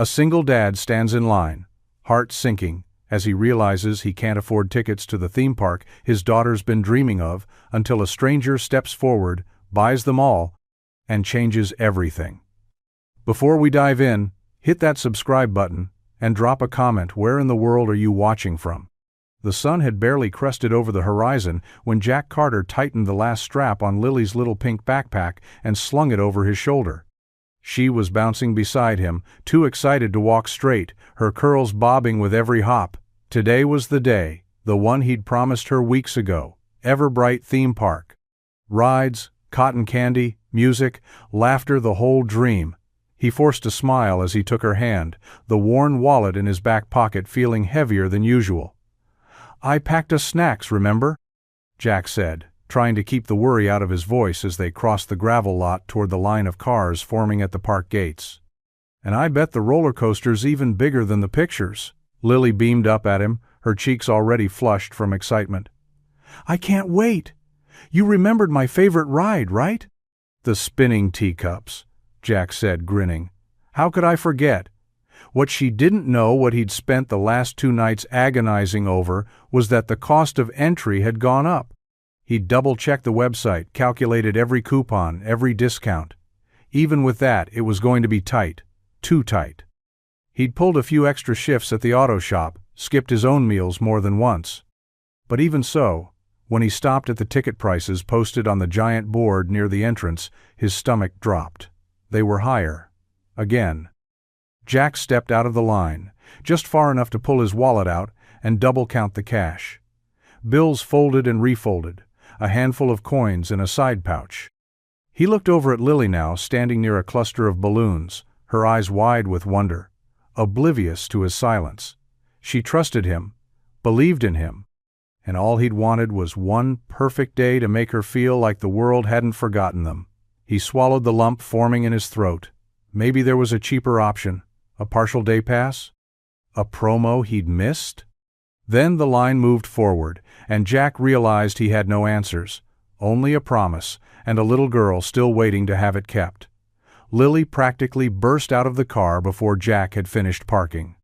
A single dad stands in line, heart sinking, as he realizes he can't afford tickets to the theme park his daughter's been dreaming of, until a stranger steps forward, buys them all, and changes everything. Before we dive in, hit that subscribe button and drop a comment. Where in the world are you watching from? The sun had barely crested over the horizon when Jack Carter tightened the last strap on Lily's little pink backpack and slung it over his shoulder. She was bouncing beside him, too excited to walk straight, her curls bobbing with every hop. Today was the day, the one he'd promised her weeks ago. Everbright theme park. Rides, cotton candy, music, laughter, the whole dream. He forced a smile as he took her hand, the worn wallet in his back pocket feeling heavier than usual. "I packed us snacks, remember?" Jack said, trying to keep the worry out of his voice as they crossed the gravel lot toward the line of cars forming at the park gates. "And I bet the roller coaster's even bigger than the pictures." Lily beamed up at him, her cheeks already flushed from excitement. "I can't wait! You remembered my favorite ride, right?" "The spinning teacups," Jack said, grinning. "How could I forget?" What she didn't know, what he'd spent the last 2 nights agonizing over, was that the cost of entry had gone up. He'd double-checked the website, calculated every coupon, every discount. Even with that, it was going to be tight. Too tight. He'd pulled a few extra shifts at the auto shop, skipped his own meals more than once. But even so, when he stopped at the ticket prices posted on the giant board near the entrance, his stomach dropped. They were higher. Again. Jack stepped out of the line, just far enough to pull his wallet out and double-count the cash. Bills folded and refolded, a handful of coins in a side pouch. He looked over at Lily now, standing near a cluster of balloons, her eyes wide with wonder, oblivious to his silence. She trusted him, believed in him, and all he'd wanted was one perfect day to make her feel like the world hadn't forgotten them. He swallowed the lump forming in his throat. Maybe there was a cheaper option, a partial day pass? A promo he'd missed? Then the line moved forward, and Jack realized he had no answers, only a promise, and a little girl still waiting to have it kept. Lily practically burst out of the car before Jack had finished parking.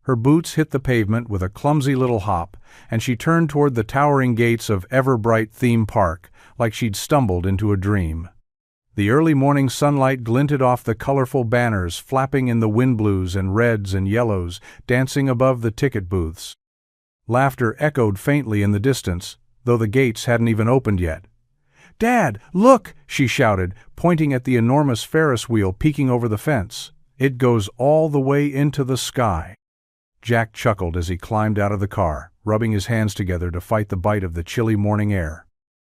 Her boots hit the pavement with a clumsy little hop, and she turned toward the towering gates of Everbright Theme Park like she'd stumbled into a dream. The early morning sunlight glinted off the colorful banners flapping in the wind blues and reds and yellows dancing above the ticket booths. Laughter echoed faintly in the distance, though the gates hadn't even opened yet. "Dad, look!" she shouted, pointing at the enormous Ferris wheel peeking over the fence. "It goes all the way into the sky." Jack chuckled as he climbed out of the car, rubbing his hands together to fight the bite of the chilly morning air.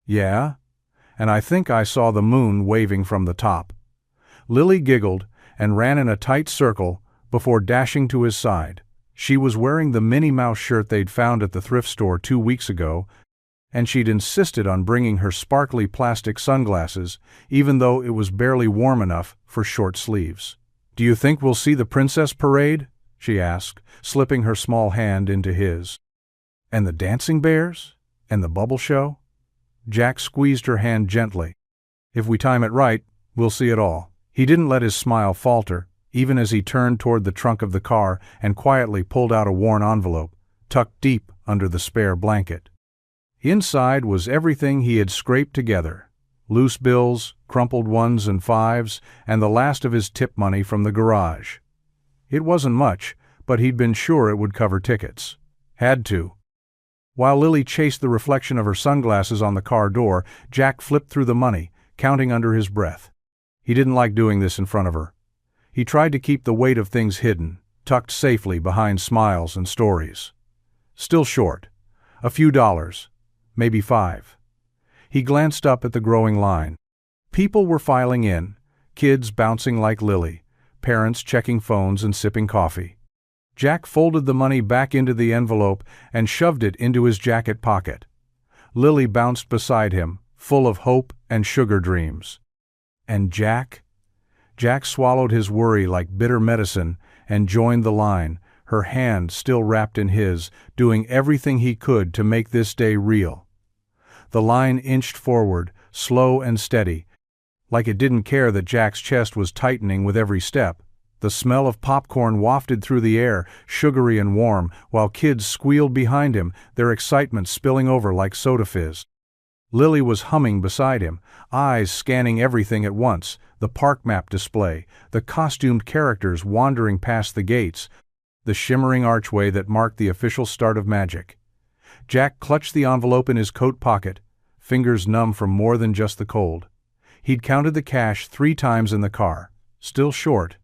"Yeah? And I think I saw the moon waving from the top." Lily giggled and ran in a tight circle before dashing to his side. She was wearing the Minnie Mouse shirt they'd found at the thrift store 2 weeks ago, and she'd insisted on bringing her sparkly plastic sunglasses, even though it was barely warm enough for short sleeves. "Do you think we'll see the princess parade?" she asked, slipping her small hand into his. "And the dancing bears? And the bubble show?" Jack squeezed her hand gently. "If we time it right, we'll see it all." He didn't let his smile falter, even as he turned toward the trunk of the car and quietly pulled out a worn envelope, tucked deep under the spare blanket. Inside was everything he had scraped together: loose bills, crumpled 1s and 5s, and the last of his tip money from the garage. It wasn't much, but he'd been sure it would cover tickets. Had to. While Lily chased the reflection of her sunglasses on the car door, Jack flipped through the money, counting under his breath. He didn't like doing this in front of her. He tried to keep the weight of things hidden, tucked safely behind smiles and stories. Still short. A few dollars. Maybe 5. He glanced up at the growing line. People were filing in, kids bouncing like Lily, parents checking phones and sipping coffee. Jack folded the money back into the envelope and shoved it into his jacket pocket. Lily bounced beside him, full of hope and sugar dreams. And Jack? Jack swallowed his worry like bitter medicine and joined the line, her hand still wrapped in his, doing everything he could to make this day real. The line inched forward, slow and steady, like it didn't care that Jack's chest was tightening with every step. The smell of popcorn wafted through the air, sugary and warm, while kids squealed behind him, their excitement spilling over like soda fizz. Lily was humming beside him, eyes scanning everything at once, the park map display, the costumed characters wandering past the gates, the shimmering archway that marked the official start of magic. Jack clutched the envelope in his coat pocket, fingers numb from more than just the cold. He'd counted the cash 3 times in the car, still short.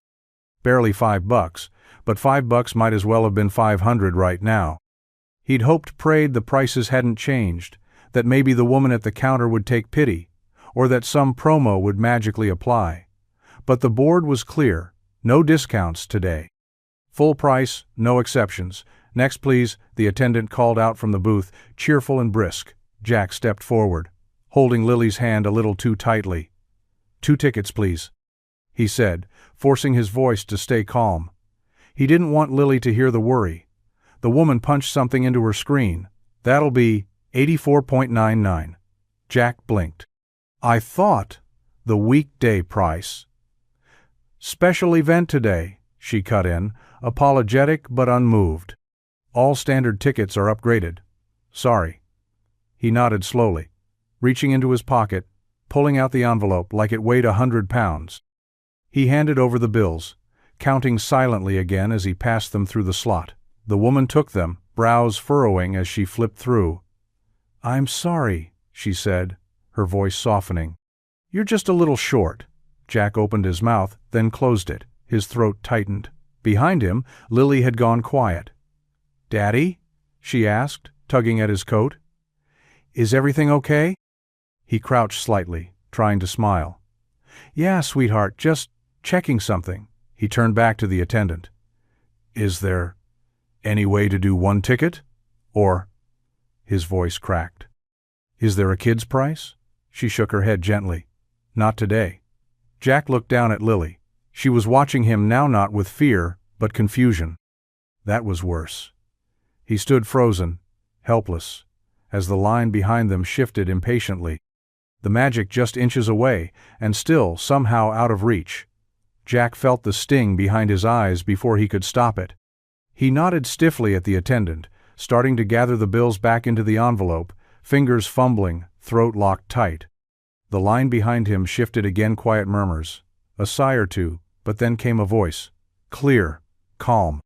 Barely $5, but $5 might as well have been 500 right now. He'd prayed the prices hadn't changed, that maybe the woman at the counter would take pity, or that some promo would magically apply. But the board was clear, no discounts today. Full price, no exceptions. Next please, the attendant called out from the booth, cheerful and brisk. Jack stepped forward, holding Lily's hand a little too tightly. 2 tickets, please, he said, forcing his voice to stay calm. He didn't want Lily to hear the worry. The woman punched something into her screen. That'll be $84.99. Jack blinked. I thought the weekday price. Special event today, she cut in, apologetic but unmoved. All standard tickets are upgraded. Sorry. He nodded slowly, reaching into his pocket, pulling out the envelope like it weighed 100 pounds. He handed over the bills, counting silently again as he passed them through the slot. The woman took them, brows furrowing as she flipped through. I'm sorry, she said, her voice softening. You're just a little short. Jack opened his mouth, then closed it. His throat tightened. Behind him, Lily had gone quiet. Daddy? She asked, tugging at his coat. Is everything okay? He crouched slightly, trying to smile. Yeah, sweetheart, just checking something. He turned back to the attendant. Is there any way to do 1 ticket? Or... His voice cracked. Is there a kid's price? She shook her head gently. Not today. Jack looked down at Lily. She was watching him now, not with fear, but confusion. That was worse. He stood frozen, helpless, as the line behind them shifted impatiently. The magic just inches away, and still somehow out of reach. Jack felt the sting behind his eyes before he could stop it. He nodded stiffly at the attendant, starting to gather the bills back into the envelope, fingers fumbling, throat locked tight. The line behind him shifted again, quiet murmurs, a sigh or two, but then came a voice. Clear, calm,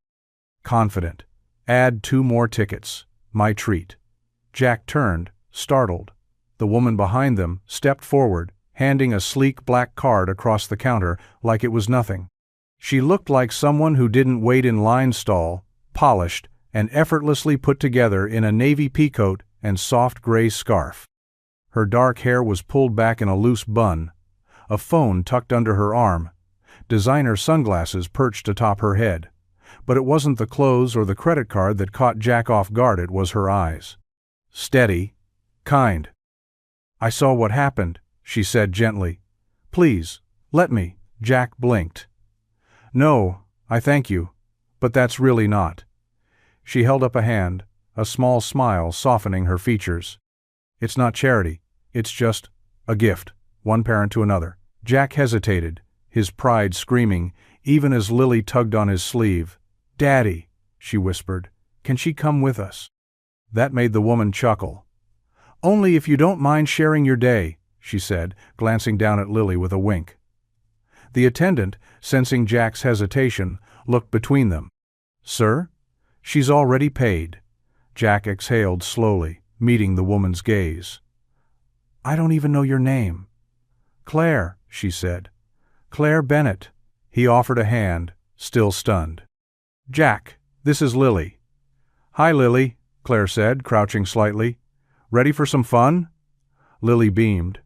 confident. Add 2 more tickets. My treat. Jack turned, startled. The woman behind them stepped forward, handing a sleek black card across the counter like it was nothing. She looked like someone who didn't wait in line stall, polished, and effortlessly put together in a navy peacoat and soft gray scarf. Her dark hair was pulled back in a loose bun, a phone tucked under her arm, designer sunglasses perched atop her head. But it wasn't the clothes or the credit card that caught Jack off guard, it was her eyes. Steady, kind. I saw what happened, she said gently. Please, let me. Jack blinked. No, I thank you, but that's really not. She held up a hand, a small smile softening her features. It's not charity, it's just a gift, one parent to another. Jack hesitated, his pride screaming, even as Lily tugged on his sleeve. Daddy, she whispered, can she come with us? That made the woman chuckle. Only if you don't mind sharing your day, she said, glancing down at Lily with a wink. The attendant, sensing Jack's hesitation, looked between them. Sir? She's already paid. Jack exhaled slowly, meeting the woman's gaze. I don't even know your name. Claire, she said. Claire Bennett. He offered a hand, still stunned. Jack, this is Lily. Hi, Lily, Claire said, crouching slightly. Ready for some fun? Lily beamed.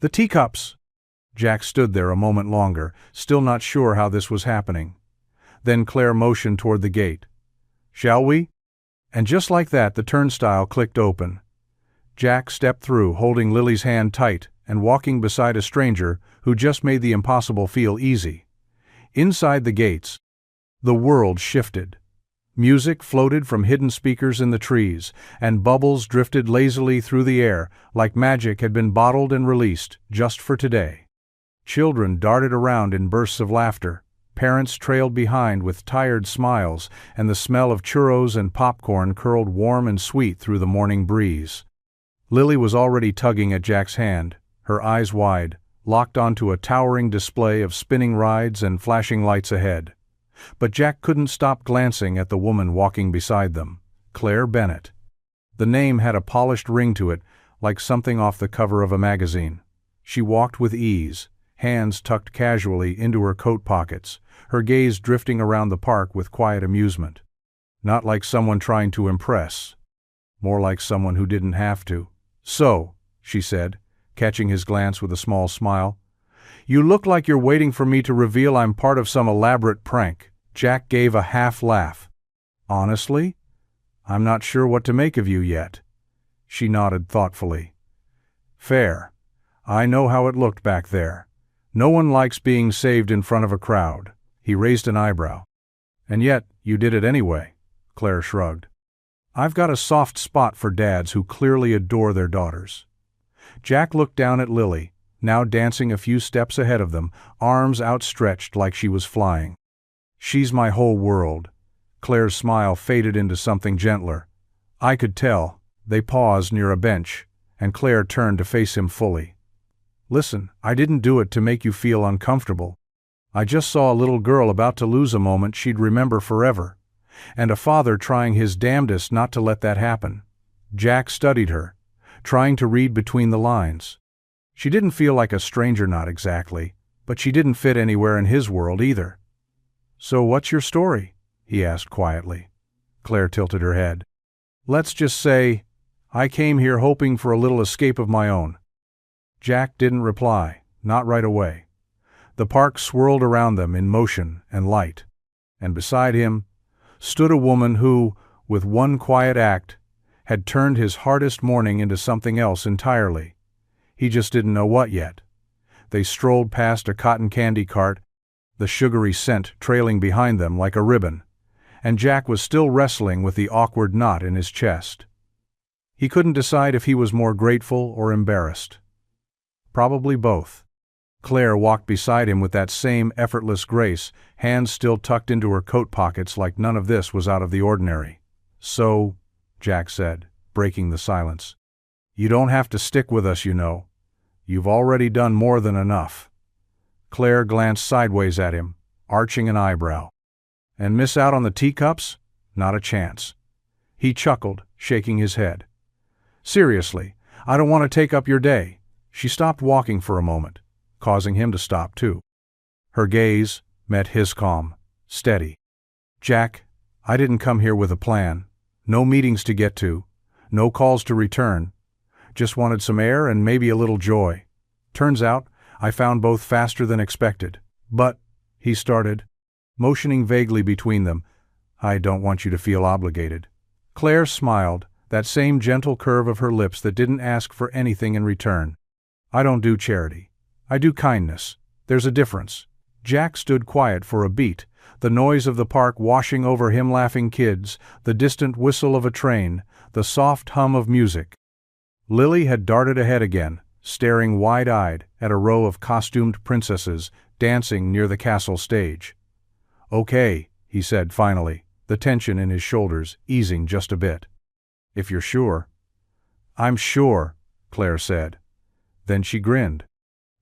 The teacups. Jack stood there a moment longer, still not sure how this was happening. Then Claire motioned toward the gate. Shall we? And just like that, the turnstile clicked open. Jack stepped through, holding Lily's hand tight and walking beside a stranger who just made the impossible feel easy. Inside the gates, the world shifted. Music floated from hidden speakers in the trees, and bubbles drifted lazily through the air like magic had been bottled and released just for today. Children darted around in bursts of laughter, Parents trailed behind with tired smiles, and the smell of churros and popcorn curled warm and sweet through the morning breeze. Lily was already tugging at Jack's hand, her eyes wide, locked onto a towering display of spinning rides and flashing lights ahead. But Jack couldn't stop glancing at the woman walking beside them, Claire Bennett. The name had a polished ring to it, like something off the cover of a magazine. She walked with ease, hands tucked casually into her coat pockets, her gaze drifting around the park with quiet amusement. Not like someone trying to impress. More like someone who didn't have to. "So," she said, catching his glance with a small smile, "you look like you're waiting for me to reveal I'm part of some elaborate prank." Jack gave a half laugh. "Honestly, I'm not sure what to make of you yet." She nodded thoughtfully. "Fair. I know how it looked back there. No one likes being saved in front of a crowd." He raised an eyebrow. "And yet, you did it anyway," Claire shrugged. "I've got a soft spot for dads who clearly adore their daughters." Jack looked down at Lily, now dancing a few steps ahead of them, arms outstretched like she was flying. "She's my whole world." Claire's smile faded into something gentler. "I could tell." They paused near a bench, and Claire turned to face him fully. "Listen, I didn't do it to make you feel uncomfortable. I just saw a little girl about to lose a moment she'd remember forever, and a father trying his damnedest not to let that happen." Jack studied her, trying to read between the lines. She didn't feel like a stranger, not exactly, but she didn't fit anywhere in his world either. "So what's your story?" he asked quietly. Claire tilted her head. "Let's just say, I came here hoping for a little escape of my own." Jack didn't reply, not right away. The park swirled around them in motion and light, and beside him stood a woman who, with one quiet act, had turned his hardest morning into something else entirely. He just didn't know what yet. They strolled past a cotton candy cart, the sugary scent trailing behind them like a ribbon, and Jack was still wrestling with the awkward knot in his chest. He couldn't decide if he was more grateful or embarrassed. Probably both. Claire walked beside him with that same effortless grace, hands still tucked into her coat pockets like none of this was out of the ordinary. "So," Jack said, breaking the silence, "you don't have to stick with us, you know. You've already done more than enough." Claire glanced sideways at him, arching an eyebrow. "And miss out on the teacups? Not a chance." He chuckled, shaking his head. "Seriously, I don't want to take up your day." She stopped walking for a moment, causing him to stop too. Her gaze met his calm, steady. "Jack, I didn't come here with a plan. No meetings to get to, no calls to return. Just wanted some air and maybe a little joy. Turns out, I found both faster than expected. But," he started, motioning vaguely between them, "I don't want you to feel obligated." Claire smiled, that same gentle curve of her lips that didn't ask for anything in return. "I don't do charity. I do kindness. There's a difference." Jack stood quiet for a beat, the noise of the park washing over him, laughing kids, the distant whistle of a train, the soft hum of music. Lily had darted ahead again, staring wide-eyed at a row of costumed princesses dancing near the castle stage. "Okay," he said finally, the tension in his shoulders easing just a bit. "If you're sure." "I'm sure," Claire said. Then she grinned.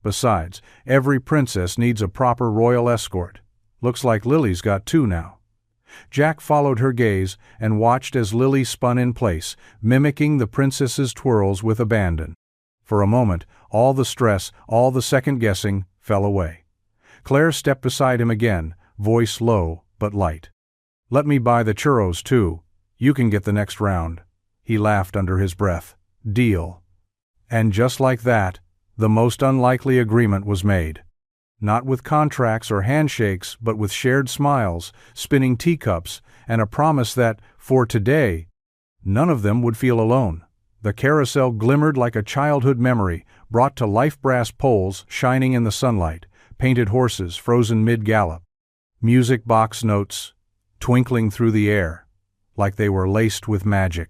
"Besides, every princess needs a proper royal escort. Looks like Lily's got two now." Jack followed her gaze and watched as Lily spun in place, mimicking the princess's twirls with abandon. For a moment, all the stress, all the second-guessing, fell away. Claire stepped beside him again, voice low but light. "Let me buy the churros, too. You can get the next round." He laughed under his breath. "Deal." And just like that, the most unlikely agreement was made. Not with contracts or handshakes, but with shared smiles, spinning teacups, and a promise that, for today, none of them would feel alone. The carousel glimmered like a childhood memory, brought to life, brass poles shining in the sunlight, painted horses frozen mid-gallop, music box notes twinkling through the air, like they were laced with magic.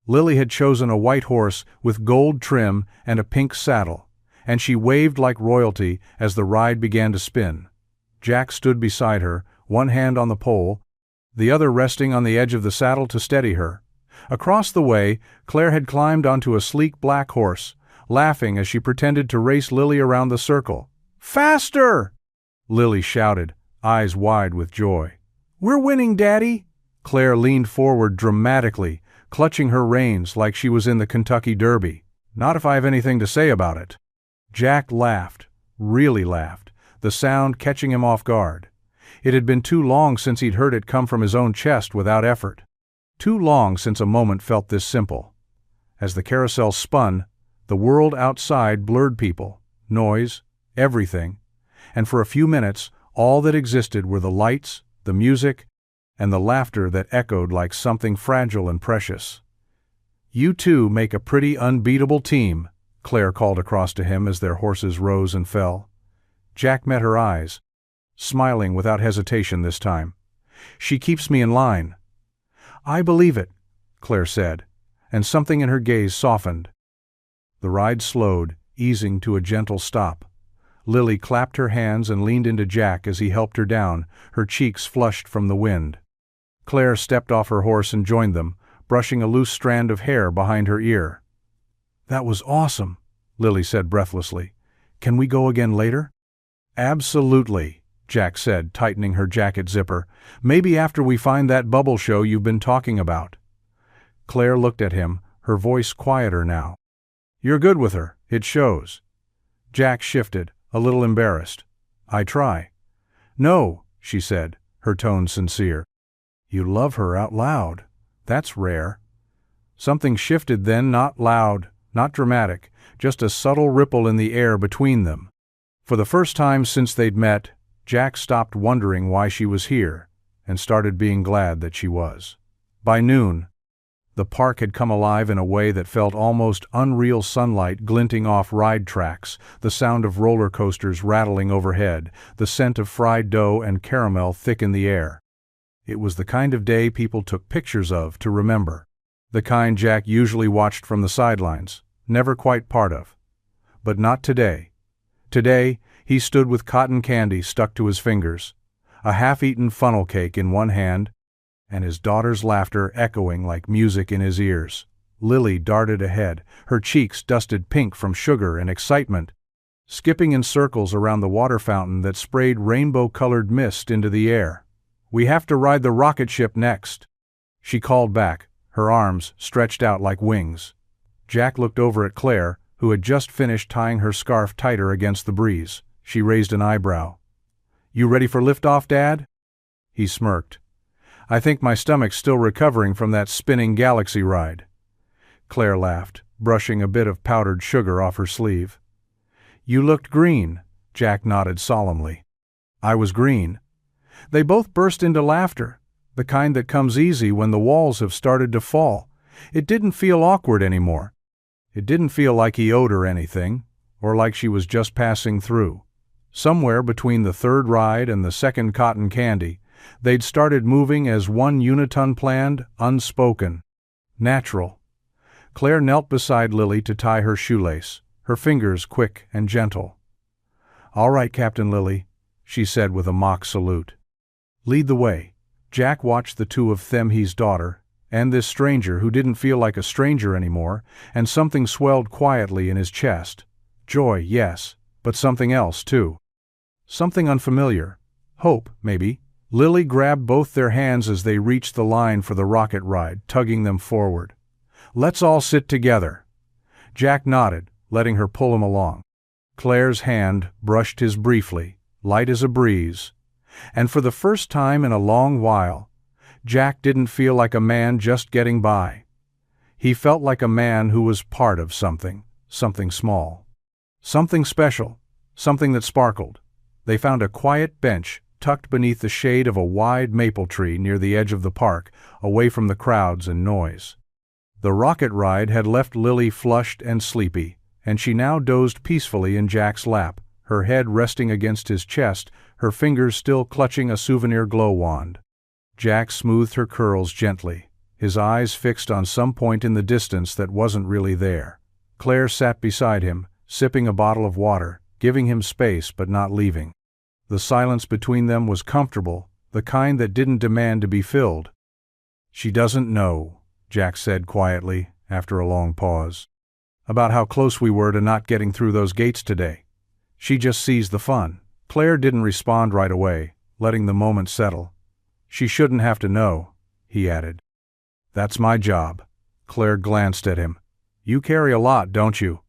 Lily had chosen a white horse with gold trim and a pink saddle, and she waved like royalty as the ride began to spin. Jack stood beside her, one hand on the pole, the other resting on the edge of the saddle to steady her. Across the way, Claire had climbed onto a sleek black horse, laughing as she pretended to race Lily around the circle. "Faster!" Lily shouted, eyes wide with joy. "We're winning, Daddy!" Claire leaned forward dramatically, clutching her reins like she was in the Kentucky Derby. "Not if I have anything to say about it." Jack laughed, really laughed, the sound catching him off guard. It had been too long since he'd heard it come from his own chest without effort. Too long since a moment felt this simple. As the carousel spun, the world outside blurred people, noise, everything, and for a few minutes all that existed were the lights, the music, and the laughter that echoed like something fragile and precious. "You two make a pretty unbeatable team," Claire called across to him as their horses rose and fell. Jack met her eyes, smiling without hesitation this time. "She keeps me in line." "I believe it," Claire said, and something in her gaze softened. The ride slowed, easing to a gentle stop. Lily clapped her hands and leaned into Jack as he helped her down, her cheeks flushed from the wind. Claire stepped off her horse and joined them, brushing a loose strand of hair behind her ear. "That was awesome," Lily said breathlessly. "Can we go again later?" "Absolutely," Jack said, tightening her jacket zipper. "Maybe after we find that bubble show you've been talking about." Claire looked at him, her voice quieter now. "You're good with her, it shows." Jack shifted, a little embarrassed. "I try." "No," she said, her tone sincere. "You love her out loud. That's rare." Something shifted then, not loud, not dramatic, just a subtle ripple in the air between them. For the first time since they'd met, Jack stopped wondering why she was here, and started being glad that she was. By noon, the park had come alive in a way that felt almost unreal, sunlight glinting off ride tracks, the sound of roller coasters rattling overhead, the scent of fried dough and caramel thick in the air. It was the kind of day people took pictures of to remember. The kind Jack usually watched from the sidelines, never quite part of. But not today. Today, he stood with cotton candy stuck to his fingers, a half-eaten funnel cake in one hand, and his daughter's laughter echoing like music in his ears. Lily darted ahead, her cheeks dusted pink from sugar and excitement, skipping in circles around the water fountain that sprayed rainbow-colored mist into the air. "We have to ride the rocket ship next," she called back, her arms stretched out like wings. Jack looked over at Claire, who had just finished tying her scarf tighter against the breeze. She raised an eyebrow. "You ready for liftoff, Dad?" He smirked. "I think my stomach's still recovering from that spinning galaxy ride." Claire laughed, brushing a bit of powdered sugar off her sleeve. "You looked green," Jack nodded solemnly. "I was green." They both burst into laughter, the kind that comes easy when the walls have started to fall. It didn't feel awkward anymore. It didn't feel like he owed her anything, or like she was just passing through. Somewhere between the third ride and the second cotton candy, they'd started moving as one uniton, planned, unspoken, natural. Claire knelt beside Lily to tie her shoelace, her fingers quick and gentle. "All right, Captain Lily," she said with a mock salute. "Lead the way." Jack watched the two of them, his daughter, and this stranger who didn't feel like a stranger anymore, and something swelled quietly in his chest. Joy, yes, but something else, too. Something unfamiliar. Hope, maybe. Lily grabbed both their hands as they reached the line for the rocket ride, tugging them forward. "Let's all sit together." Jack nodded, letting her pull him along. Claire's hand brushed his briefly, light as a breeze, and for the first time in a long while, Jack didn't feel like a man just getting by. He felt like a man who was part of something, something small, something special, something that sparkled. They found a quiet bench tucked beneath the shade of a wide maple tree near the edge of the park, away from the crowds and noise. The rocket ride had left Lily flushed and sleepy, and she now dozed peacefully in Jack's lap, her head resting against his chest, her fingers still clutching a souvenir glow wand. Jack smoothed her curls gently, his eyes fixed on some point in the distance that wasn't really there. Claire sat beside him, sipping a bottle of water, giving him space but not leaving. The silence between them was comfortable, the kind that didn't demand to be filled. "She doesn't know," Jack said quietly, after a long pause, "about how close we were to not getting through those gates today. She just sees the fun." Claire didn't respond right away, letting the moment settle. "She shouldn't have to know," he added. "That's my job." Claire glanced at him. "You carry a lot, don't you?"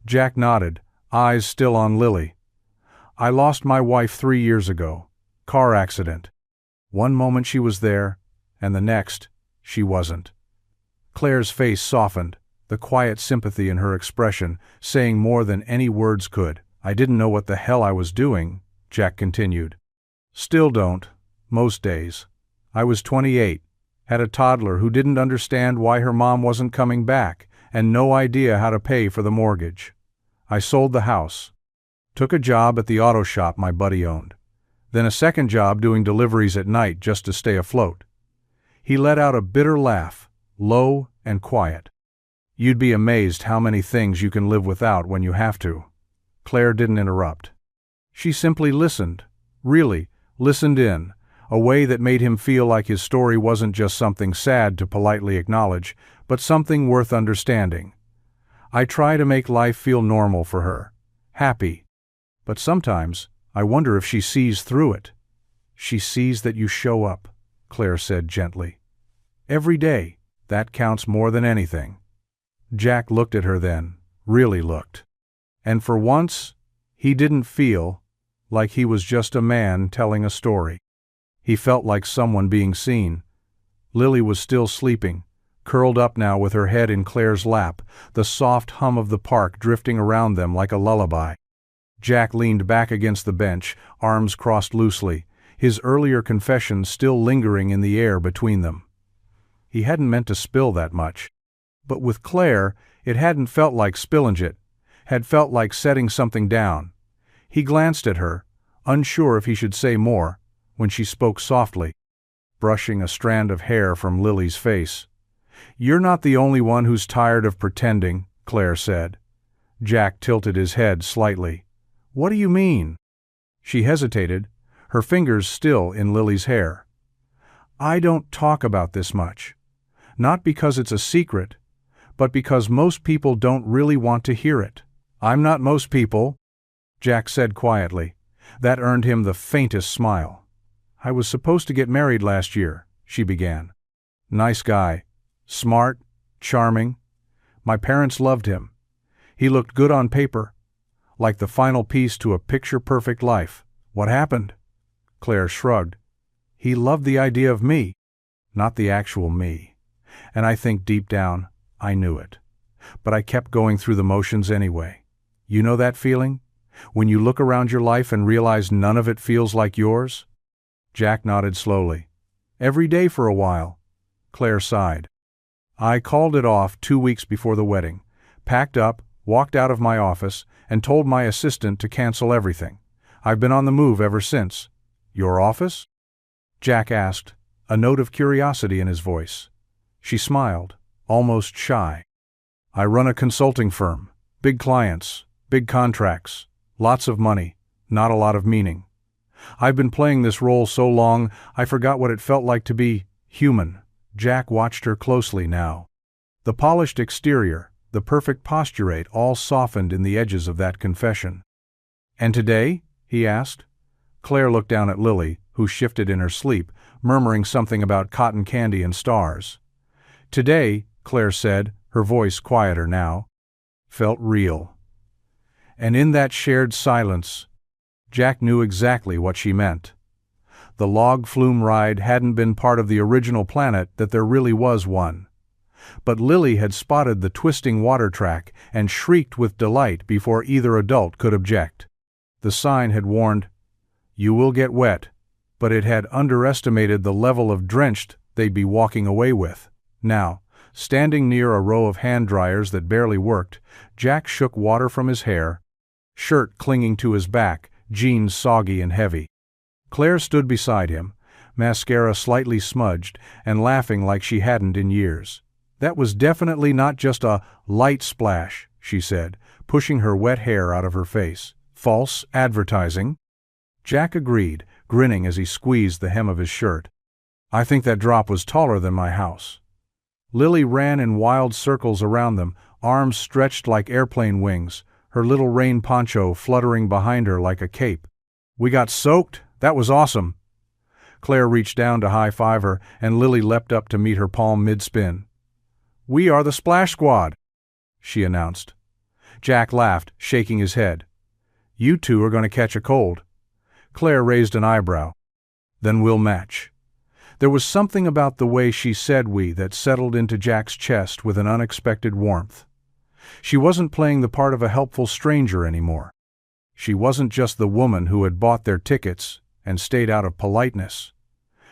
Jack nodded, eyes still on Lily. "I lost my wife 3 years ago. Car accident. One moment she was there, and the next, she wasn't." Claire's face softened, the quiet sympathy in her expression saying more than any words could. "I didn't know what the hell I was doing," Jack continued. "Still don't, most days. I was 28, had a toddler who didn't understand why her mom wasn't coming back, and no idea how to pay for the mortgage. I sold the house. Took a job at the auto shop my buddy owned. Then a second job doing deliveries at night just to stay afloat." He let out a bitter laugh, low and quiet. "You'd be amazed how many things you can live without when you have to." Claire didn't interrupt. She simply listened, really, listened in, a way that made him feel like his story wasn't just something sad to politely acknowledge, but something worth understanding. "I try to make life feel normal for her, happy. But sometimes, I wonder if she sees through it." "She sees that you show up," Claire said gently. "Every day, that counts more than anything." Jack looked at her then, really looked. And for once, he didn't feel like he was just a man telling a story. He felt like someone being seen. Lily was still sleeping, curled up now with her head in Claire's lap, the soft hum of the park drifting around them like a lullaby. Jack leaned back against the bench, arms crossed loosely, his earlier confession still lingering in the air between them. He hadn't meant to spill that much. But with Claire, it hadn't felt like spilling it, had felt like setting something down. He glanced at her, unsure if he should say more, when she spoke softly, brushing a strand of hair from Lily's face. "You're not the only one who's tired of pretending," Claire said. Jack tilted his head slightly. "What do you mean?" She hesitated, her fingers still in Lily's hair. "I don't talk about this much. Not because it's a secret, but because most people don't really want to hear it." "I'm not most people," Jack said quietly. That earned him the faintest smile. "I was supposed to get married last year," she began. "Nice guy. Smart, charming. My parents loved him. He looked good on paper, like the final piece to a picture-perfect life. What happened?" Claire shrugged. "He loved the idea of me, not the actual me. And I think deep down, I knew it. But I kept going through the motions anyway. You know that feeling? When you look around your life and realize none of it feels like yours?" Jack nodded slowly. "Every day for a while." Claire sighed. "I called it off 2 weeks before the wedding, packed up, walked out of my office, and told my assistant to cancel everything. I've been on the move ever since." "Your office?" Jack asked, a note of curiosity in his voice. She smiled, almost shy. "I run a consulting firm. Big clients, big contracts, lots of money, not a lot of meaning. I've been playing this role so long, I forgot what it felt like to be human." Jack watched her closely now. The polished exterior, the perfect posturate all softened in the edges of that confession. "And today?" he asked. Claire looked down at Lily, who shifted in her sleep, murmuring something about cotton candy and stars. "Today," Claire said, her voice quieter now, "felt real." And in that shared silence, Jack knew exactly what she meant. The log flume ride hadn't been part of the original planet that there really was one. But Lily had spotted the twisting water track and shrieked with delight before either adult could object. The sign had warned, "You will get wet," but it had underestimated the level of drenched they'd be walking away with. Now, standing near a row of hand dryers that barely worked, Jack shook water from his hair, shirt clinging to his back, jeans soggy and heavy. Claire stood beside him, mascara slightly smudged, and laughing like she hadn't in years. "That was definitely not just a light splash," she said, pushing her wet hair out of her face. "False advertising." Jack agreed, grinning as he squeezed the hem of his shirt. I think that drop was taller than my house. Lily ran in wild circles around them, arms stretched like airplane wings, her little rain poncho fluttering behind her like a cape. We got soaked? That was awesome. Claire reached down to high-five her, and Lily leapt up to meet her palm mid-spin. We are the Splash Squad, she announced. Jack laughed, shaking his head. You two are going to catch a cold. Claire raised an eyebrow. Then we'll match. There was something about the way she said we that settled into Jack's chest with an unexpected warmth. She wasn't playing the part of a helpful stranger anymore. She wasn't just the woman who had bought their tickets and stayed out of politeness.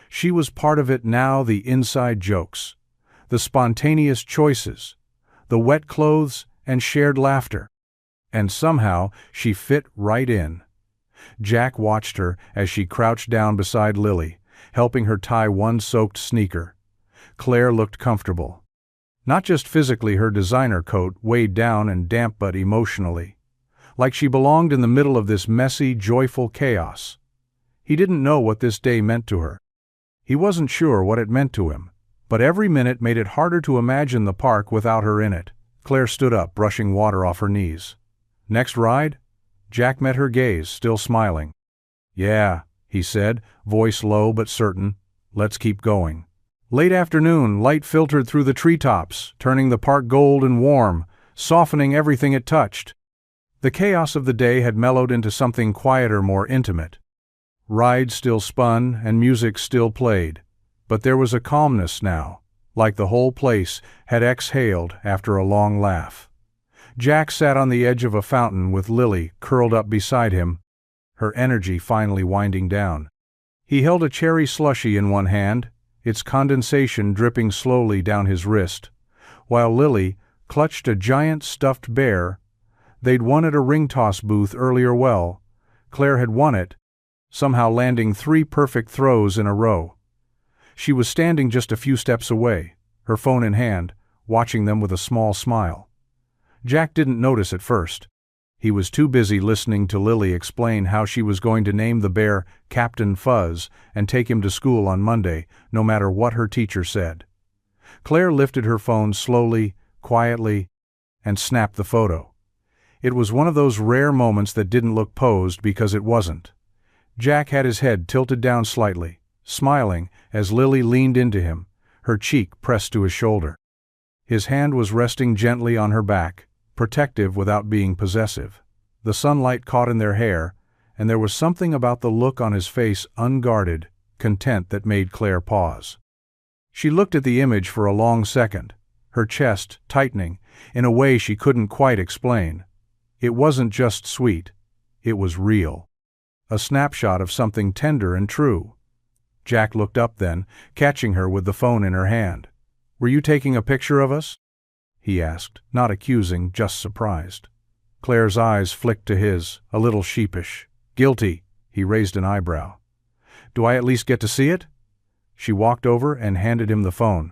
She was part of it now, the inside jokes, the spontaneous choices, the wet clothes and shared laughter. And somehow she fit right in. Jack watched her as she crouched down beside Lily, helping her tie one soaked sneaker. Claire looked comfortable. Not just physically, her designer coat weighed down and damp, but emotionally. Like she belonged in the middle of this messy, joyful chaos. He didn't know what this day meant to her. He wasn't sure what it meant to him, but every minute made it harder to imagine the park without her in it. Claire stood up, brushing water off her knees. Next ride? Jack met her gaze, still smiling. Yeah, he said, voice low but certain. Let's keep going. Late afternoon, light filtered through the treetops, turning the park gold and warm, softening everything it touched. The chaos of the day had mellowed into something quieter, more intimate. Rides still spun and music still played, but there was a calmness now, like the whole place had exhaled after a long laugh. Jack sat on the edge of a fountain with Lily curled up beside him, her energy finally winding down. He held a cherry slushie in one hand, its condensation dripping slowly down his wrist, while Lily clutched a giant stuffed bear. They'd won at a ring toss booth earlier. Well, Claire had won it, somehow landing 3 perfect throws in a row. She was standing just a few steps away, her phone in hand, watching them with a small smile. Jack didn't notice at first. He was too busy listening to Lily explain how she was going to name the bear Captain Fuzz and take him to school on Monday, no matter what her teacher said. Claire lifted her phone slowly, quietly, and snapped the photo. It was one of those rare moments that didn't look posed because it wasn't. Jack had his head tilted down slightly, smiling as Lily leaned into him, her cheek pressed to his shoulder. His hand was resting gently on her back, protective without being possessive. The sunlight caught in their hair, and there was something about the look on his face, unguarded, content, that made Claire pause. She looked at the image for a long second, her chest tightening in a way she couldn't quite explain. It wasn't just sweet, it was real. A snapshot of something tender and true. Jack looked up then, catching her with the phone in her hand. Were you taking a picture of us? He asked, not accusing, just surprised. Claire's eyes flicked to his, a little sheepish. Guilty, he raised an eyebrow. Do I at least get to see it? She walked over and handed him the phone.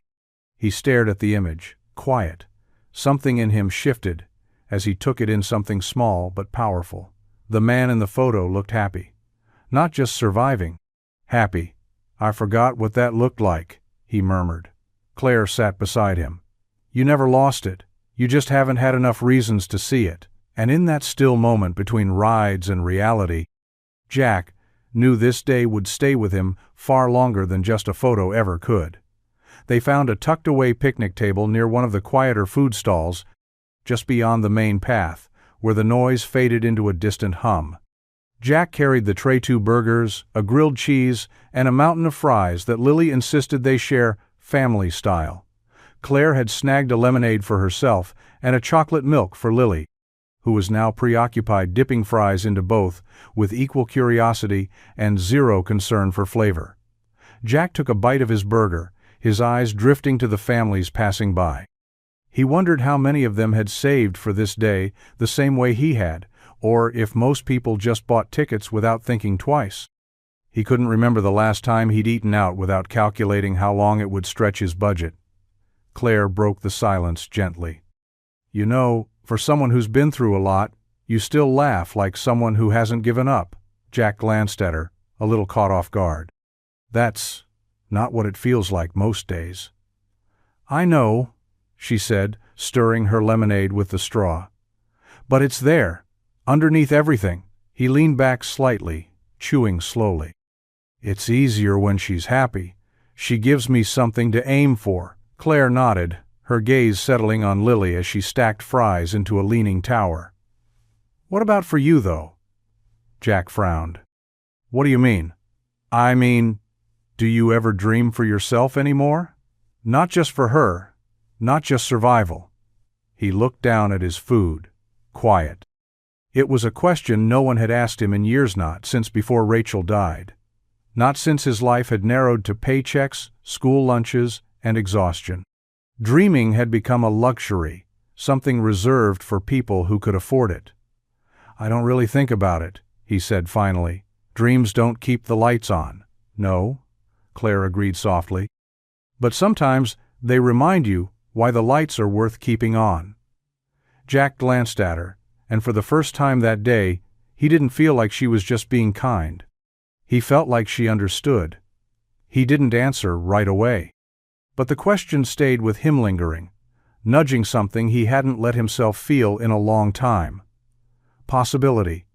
He stared at the image, quiet. Something in him shifted as he took it in, something small but powerful. The man in the photo looked happy. Not just surviving. Happy. I forgot what that looked like, he murmured. Claire sat beside him. You never lost it. You just haven't had enough reasons to see it. And in that still moment between rides and reality, Jack knew this day would stay with him far longer than just a photo ever could. They found a tucked-away picnic table near one of the quieter food stalls, just beyond the main path, where the noise faded into a distant hum. Jack carried the tray, 2 burgers, a grilled cheese, and a mountain of fries that Lily insisted they share family style. Claire had snagged a lemonade for herself and a chocolate milk for Lily, who was now preoccupied dipping fries into both with equal curiosity and zero concern for flavor. Jack took a bite of his burger, his eyes drifting to the families passing by. He wondered how many of them had saved for this day the same way he had, or if most people just bought tickets without thinking twice. He couldn't remember the last time he'd eaten out without calculating how long it would stretch his budget. Claire broke the silence gently. You know, for someone who's been through a lot, you still laugh like someone who hasn't given up. Jack glanced at her, a little caught off guard. That's not what it feels like most days. I know, she said, stirring her lemonade with the straw. But it's there, underneath everything. He leaned back slightly, chewing slowly. It's easier when she's happy. She gives me something to aim for. Claire nodded, her gaze settling on Lily as she stacked fries into a leaning tower. What about for you, though? Jack frowned. What do you mean? I mean, do you ever dream for yourself anymore? Not just for her, not just survival. He looked down at his food, quiet. It was a question no one had asked him in years, not since before Rachel died. Not since his life had narrowed to paychecks, school lunches, and exhaustion. Dreaming had become a luxury, something reserved for people who could afford it. I don't really think about it, he said finally. Dreams don't keep the lights on. No, Claire agreed softly. But sometimes they remind you why the lights are worth keeping on. Jack glanced at her, and for the first time that day, he didn't feel like she was just being kind. He felt like she understood. He didn't answer right away. But the question stayed with him lingering, nudging something he hadn't let himself feel in a long time. Possibility.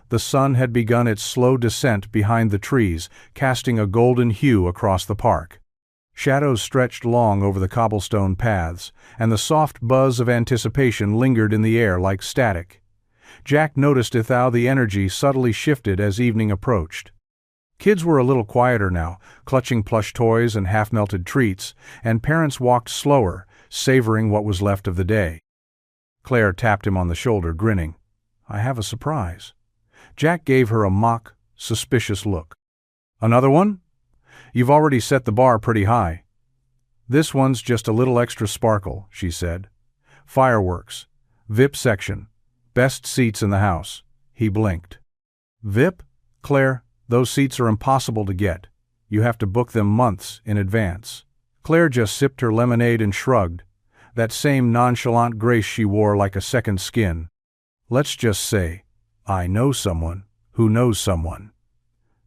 The sun had begun its slow descent behind the trees, casting a golden hue across the park. Shadows stretched long over the cobblestone paths, and the soft buzz of anticipation lingered in the air like static. Jack noticed how the energy subtly shifted as evening approached. Kids were a little quieter now, clutching plush toys and half-melted treats, and parents walked slower, savoring what was left of the day. Claire tapped him on the shoulder, grinning. I have a surprise. Jack gave her a mock, suspicious look. Another one? You've already set the bar pretty high. This one's just a little extra sparkle, she said. Fireworks. VIP section. Best seats in the house. He blinked. VIP? Claire, those seats are impossible to get. You have to book them months in advance. Claire just sipped her lemonade and shrugged, that same nonchalant grace she wore like a second skin. Let's just say, I know someone who knows someone.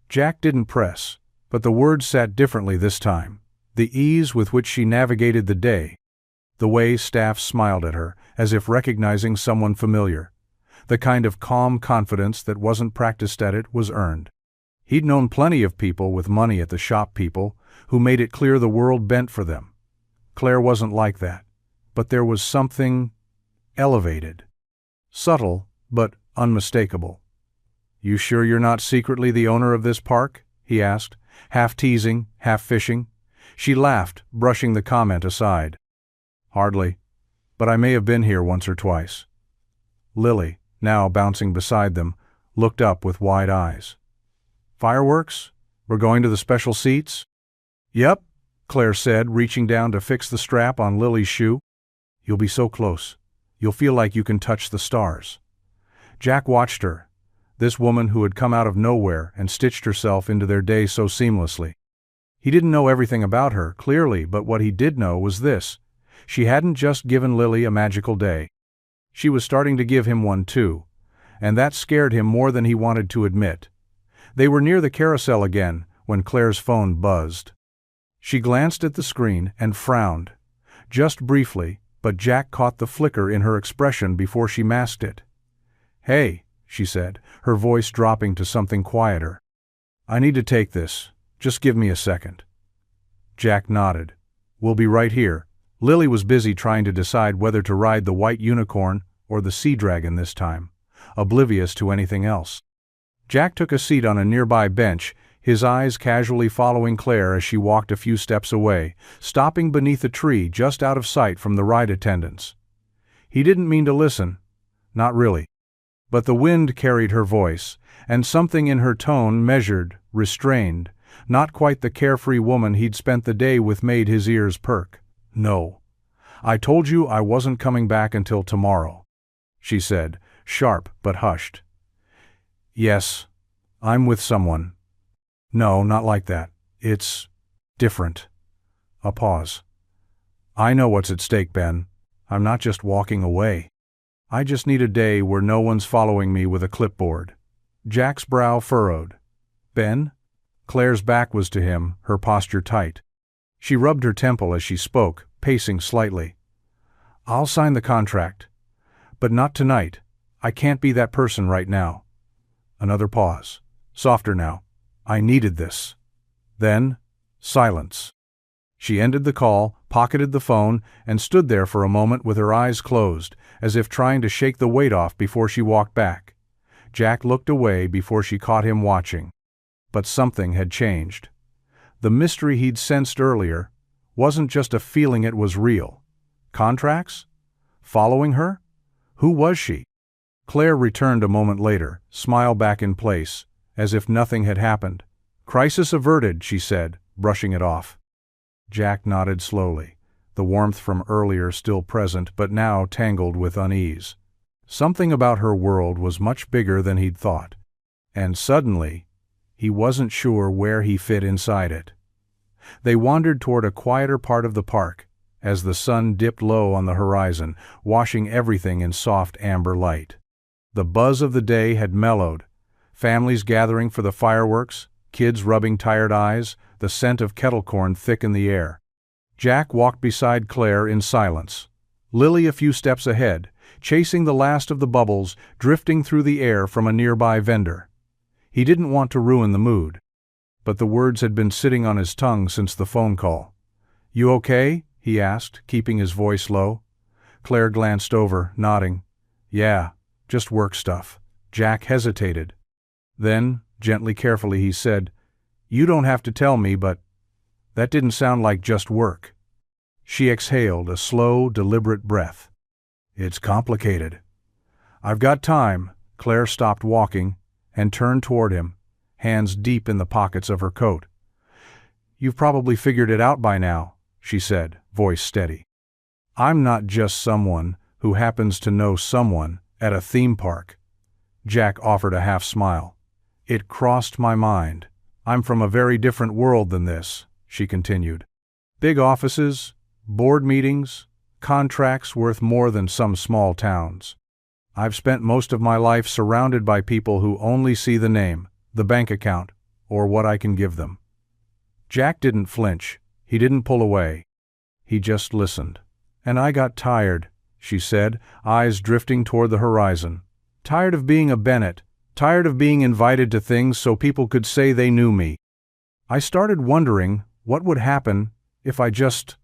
Jack didn't press, but the words sat differently this time. The ease with which she navigated the day, the way staff smiled at her, as if recognizing someone familiar, the kind of calm confidence that wasn't practiced at it was earned. He'd known plenty of people with money at the shop, people who made it clear the world bent for them. Claire wasn't like that, but there was something elevated, subtle, but unmistakable. You sure you're not secretly the owner of this park? He asked, half teasing, half fishing. She laughed, brushing the comment aside. Hardly, but I may have been here once or twice. Lily, now bouncing beside them, looked up with wide eyes. Fireworks? We're going to the special seats? Yep, Claire said, reaching down to fix the strap on Lily's shoe. You'll be so close. You'll feel like you can touch the stars. Jack watched her, this woman who had come out of nowhere and stitched herself into their day so seamlessly. He didn't know everything about her, clearly, but what he did know was this. She hadn't just given Lily a magical day. She was starting to give him one too, and that scared him more than he wanted to admit. They were near the carousel again when Claire's phone buzzed. She glanced at the screen and frowned, just briefly, but Jack caught the flicker in her expression before she masked it. Hey, she said, her voice dropping to something quieter. I need to take this. Just give me a second. Jack nodded. We'll be right here. Lily was busy trying to decide whether to ride the white unicorn or the sea dragon this time, oblivious to anything else. Jack took a seat on a nearby bench, his eyes casually following Claire as she walked a few steps away, stopping beneath a tree just out of sight from the ride attendants. He didn't mean to listen. Not really. But the wind carried her voice, and something in her tone measured, restrained, not quite the carefree woman he'd spent the day with made his ears perk. No. I told you I wasn't coming back until tomorrow, she said, sharp but hushed. Yes, I'm with someone. No, not like that. It's different. A pause. I know what's at stake, Ben. I'm not just walking away. I just need a day where no one's following me with a clipboard. Jack's brow furrowed. Ben? Claire's back was to him, her posture tight. She rubbed her temple as she spoke, pacing slightly. I'll sign the contract. But not tonight. I can't be that person right now. Another pause. Softer now. I needed this. Then, silence. She ended the call, pocketed the phone, and stood there for a moment with her eyes closed, as if trying to shake the weight off before she walked back. Jack looked away before she caught him watching. But something had changed. The mystery he'd sensed earlier wasn't just a feeling, it was real. Contracts? Following her? Who was she? Claire returned a moment later, smile back in place, as if nothing had happened. Crisis averted, she said, brushing it off. Jack nodded slowly, the warmth from earlier still present but now tangled with unease. Something about her world was much bigger than he'd thought. And suddenly, he wasn't sure where he fit inside it. They wandered toward a quieter part of the park, as the sun dipped low on the horizon, washing everything in soft amber light. The buzz of the day had mellowed, families gathering for the fireworks, kids rubbing tired eyes, the scent of kettle corn thick in the air. Jack walked beside Claire in silence, Lily a few steps ahead, chasing the last of the bubbles drifting through the air from a nearby vendor. He didn't want to ruin the mood, but the words had been sitting on his tongue since the phone call. You okay? He asked, keeping his voice low. Claire glanced over, nodding. Yeah, just work stuff. Jack hesitated. Then, gently, carefully, he said, You don't have to tell me, but that didn't sound like just work. She exhaled a slow, deliberate breath. It's complicated. I've got time. Claire stopped walking and turned toward him, hands deep in the pockets of her coat. You've probably figured it out by now, she said, voice steady. I'm not just someone who happens to know someone at a theme park. Jack offered a half smile. It crossed my mind. I'm from a very different world than this, she continued. Big offices, board meetings, contracts worth more than some small towns. I've spent most of my life surrounded by people who only see the name, the bank account, or what I can give them. Jack didn't flinch. He didn't pull away. He just listened. And I got tired, she said, eyes drifting toward the horizon. Tired of being a Bennett, tired of being invited to things so people could say they knew me. I started wondering what would happen if I just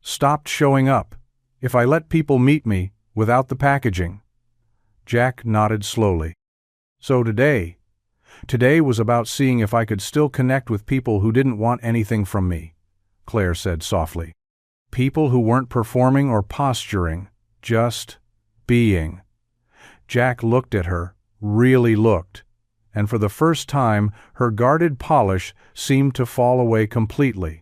stopped showing up, if I let people meet me without the packaging. Jack nodded slowly. So today was about seeing if I could still connect with people who didn't want anything from me, Claire said softly. People who weren't performing or posturing, just being. Jack looked at her, really looked, and for the first time her guarded polish seemed to fall away completely.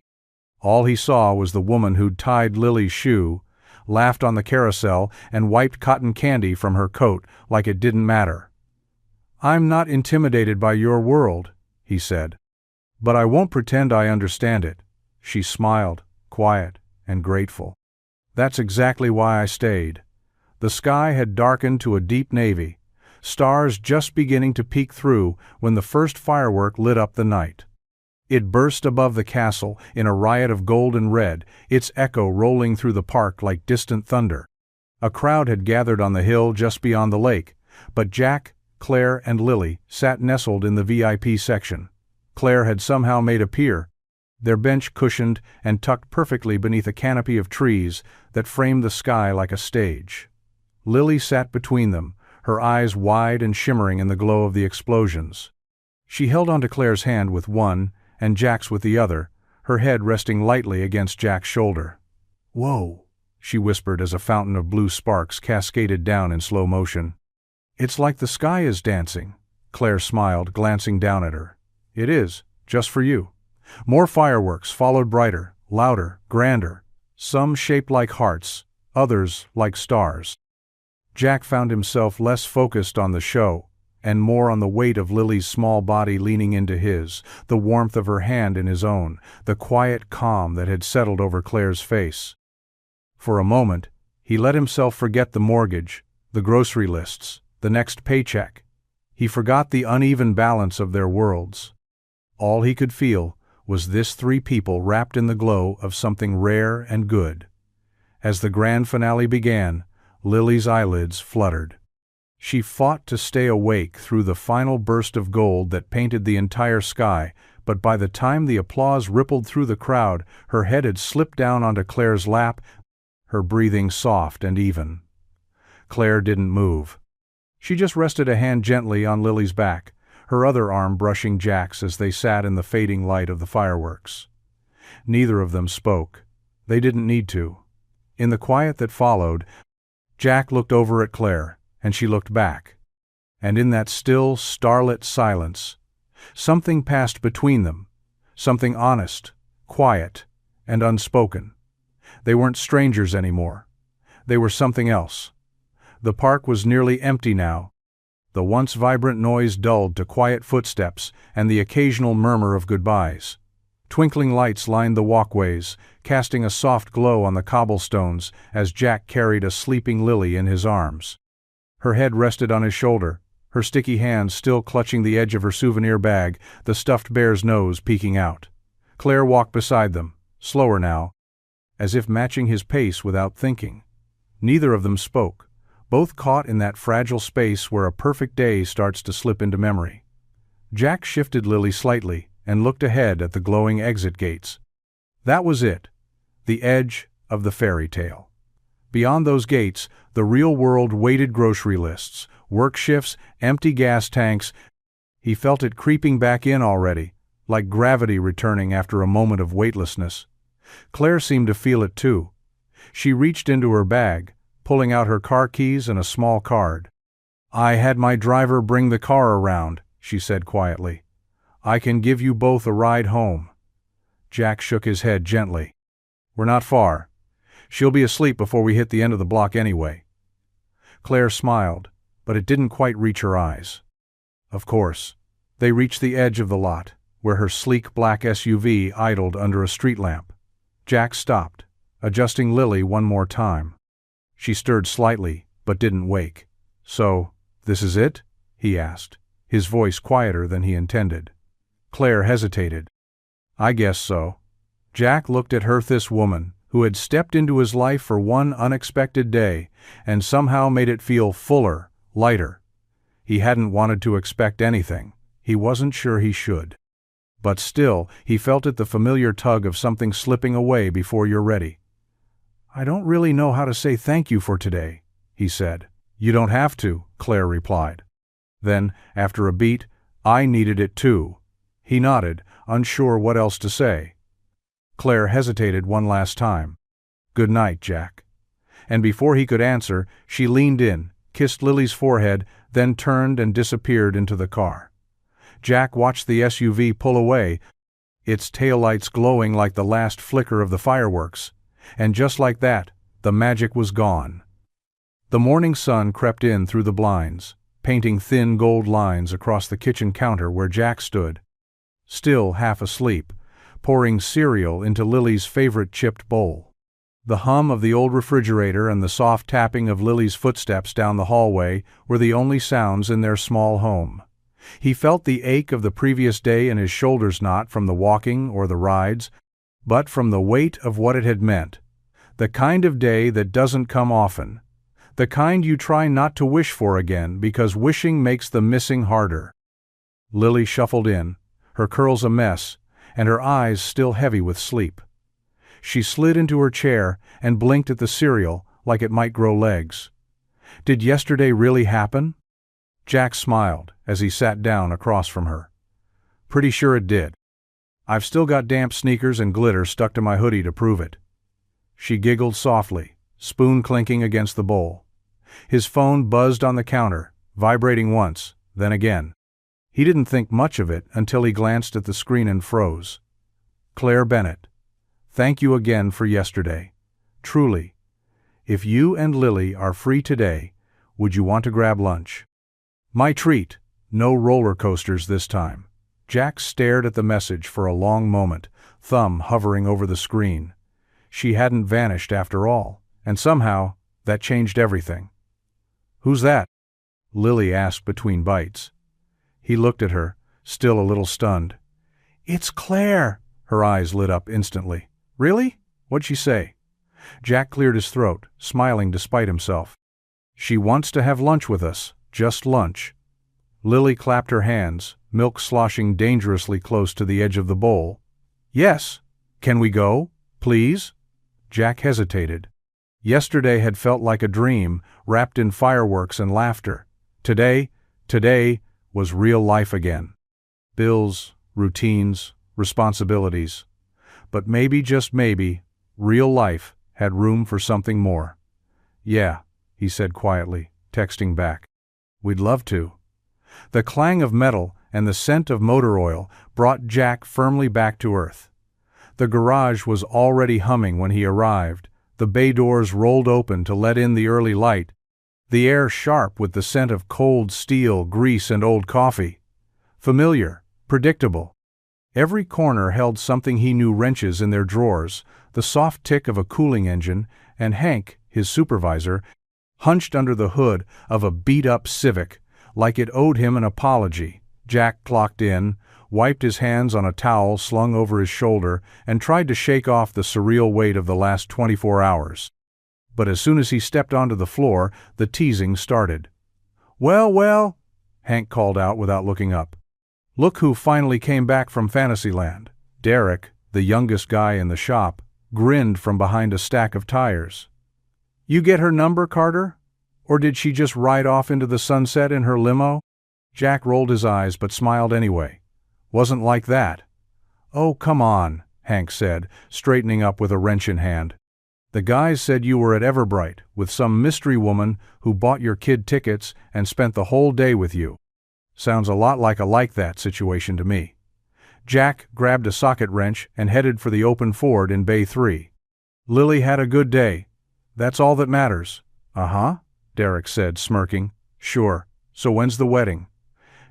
All he saw was the woman who'd tied Lily's shoe, laughed on the carousel, and wiped cotton candy from her coat like it didn't matter. I'm not intimidated by your world, he said. But I won't pretend I understand it. She smiled, quiet and grateful. That's exactly why I stayed. The sky had darkened to a deep navy, stars just beginning to peek through when the first firework lit up the night. It burst above the castle in a riot of gold and red, its echo rolling through the park like distant thunder. A crowd had gathered on the hill just beyond the lake, but Jack, Claire, and Lily sat nestled in the VIP section. Claire had somehow made a pier, their bench cushioned and tucked perfectly beneath a canopy of trees that framed the sky like a stage. Lily sat between them, her eyes wide and shimmering in the glow of the explosions. She held onto Claire's hand with one, and Jack's with the other, her head resting lightly against Jack's shoulder. Whoa, she whispered as a fountain of blue sparks cascaded down in slow motion. It's like the sky is dancing, Claire smiled, glancing down at her. It is, just for you. More fireworks followed, brighter, louder, grander, some shaped like hearts, others like stars. Jack found himself less focused on the show, and more on the weight of Lily's small body leaning into his, the warmth of her hand in his own, the quiet calm that had settled over Claire's face. For a moment, he let himself forget the mortgage, the grocery lists, the next paycheck. He forgot the uneven balance of their worlds. All he could feel was this three people wrapped in the glow of something rare and good. As the grand finale began, Lily's eyelids fluttered. She fought to stay awake through the final burst of gold that painted the entire sky, but by the time the applause rippled through the crowd, her head had slipped down onto Claire's lap, her breathing soft and even. Claire didn't move. She just rested a hand gently on Lily's back, her other arm brushing Jack's as they sat in the fading light of the fireworks. Neither of them spoke. They didn't need to. In the quiet that followed, Jack looked over at Claire, and she looked back. And in that still, starlit silence, something passed between them, something honest, quiet, and unspoken. They weren't strangers anymore. They were something else. The park was nearly empty now. The once vibrant noise dulled to quiet footsteps and the occasional murmur of goodbyes. Twinkling lights lined the walkways, casting a soft glow on the cobblestones as Jack carried a sleeping Lily in his arms. Her head rested on his shoulder, her sticky hands still clutching the edge of her souvenir bag, the stuffed bear's nose peeking out. Claire walked beside them, slower now, as if matching his pace without thinking. Neither of them spoke, both caught in that fragile space where a perfect day starts to slip into memory. Jack shifted Lily slightly and looked ahead at the glowing exit gates. That was it, the edge of the fairy tale. Beyond those gates, the real world waited: grocery lists, work shifts, empty gas tanks. He felt it creeping back in already, like gravity returning after a moment of weightlessness. Claire seemed to feel it too. She reached into her bag, pulling out her car keys and a small card. "I had my driver bring the car around," she said quietly. "I can give you both a ride home." Jack shook his head gently. "We're not far. She'll be asleep before we hit the end of the block anyway." Claire smiled, but it didn't quite reach her eyes. Of course. They reached the edge of the lot, where her sleek black SUV idled under a street lamp. Jack stopped, adjusting Lily one more time. She stirred slightly, but didn't wake. "So, this is it?" he asked, his voice quieter than he intended. Claire hesitated. "I guess so." Jack looked at her, this woman, who had stepped into his life for one unexpected day, and somehow made it feel fuller, lighter. He hadn't wanted to expect anything. He wasn't sure he should. But still, he felt it, the familiar tug of something slipping away before you're ready. "I don't really know how to say thank you for today," he said. "You don't have to," Claire replied. Then, after a beat, "I needed it too." He nodded, unsure what else to say. Claire hesitated one last time. "Good night, Jack." And before he could answer, she leaned in, kissed Lily's forehead, then turned and disappeared into the car. Jack watched the SUV pull away, its taillights glowing like the last flicker of the fireworks. And just like that, the magic was gone. The morning sun crept in through the blinds, painting thin gold lines across the kitchen counter where Jack stood, still half asleep, pouring cereal into Lily's favorite chipped bowl. The hum of the old refrigerator and the soft tapping of Lily's footsteps down the hallway were the only sounds in their small home. He felt the ache of the previous day in his shoulders, not from the walking or the rides, but from the weight of what it had meant. The kind of day that doesn't come often. The kind you try not to wish for again because wishing makes the missing harder. Lily shuffled in, her curls a mess, and her eyes still heavy with sleep. She slid into her chair and blinked at the cereal like it might grow legs. Did yesterday really happen? Jack smiled as he sat down across from her. Pretty sure it did. I've still got damp sneakers and glitter stuck to my hoodie to prove it. She giggled softly, spoon clinking against the bowl. His phone buzzed on the counter, vibrating once, then again. He didn't think much of it until he glanced at the screen and froze. Claire Bennett. Thank you again for yesterday. Truly. If you and Lily are free today, would you want to grab lunch? My treat. No roller coasters this time. Jack stared at the message for a long moment, thumb hovering over the screen. She hadn't vanished after all, and somehow, that changed everything. Who's that? Lily asked between bites. He looked at her, still a little stunned. "It's Claire!" Her eyes lit up instantly. "Really? What'd she say?" Jack cleared his throat, smiling despite himself. "She wants to have lunch with us, just lunch." Lily clapped her hands, milk sloshing dangerously close to the edge of the bowl. "Yes. Can we go, please?" Jack hesitated. Yesterday had felt like a dream, wrapped in fireworks and laughter. Today was real life again. Bills, routines, responsibilities. But maybe, just maybe, real life had room for something more. "Yeah," he said quietly, texting back. "We'd love to." The clang of metal and the scent of motor oil brought Jack firmly back to earth. The garage was already humming when he arrived, the bay doors rolled open to let in the early light, the air sharp with the scent of cold steel, grease, and old coffee. Familiar, predictable. Every corner held something he knew: wrenches in their drawers, the soft tick of a cooling engine, and Hank, his supervisor, hunched under the hood of a beat-up Civic, like it owed him an apology. Jack clocked in, wiped his hands on a towel slung over his shoulder, and tried to shake off the surreal weight of the last 24 hours. But as soon as he stepped onto the floor, the teasing started. "Well, well," Hank called out without looking up. "Look who finally came back from Fantasyland." Derek, the youngest guy in the shop, grinned from behind a stack of tires. "You get her number, Carter? Or did she just ride off into the sunset in her limo?" Jack rolled his eyes but smiled anyway. "Wasn't like that." "Oh, come on," Hank said, straightening up with a wrench in hand. "The guys said you were at Everbright with some mystery woman who bought your kid tickets and spent the whole day with you. Sounds a lot like a like that situation to me." Jack grabbed a socket wrench and headed for the open Ford in Bay 3. "Lily had a good day. That's all that matters." "Uh-huh," Derek said, smirking. "Sure. So when's the wedding?"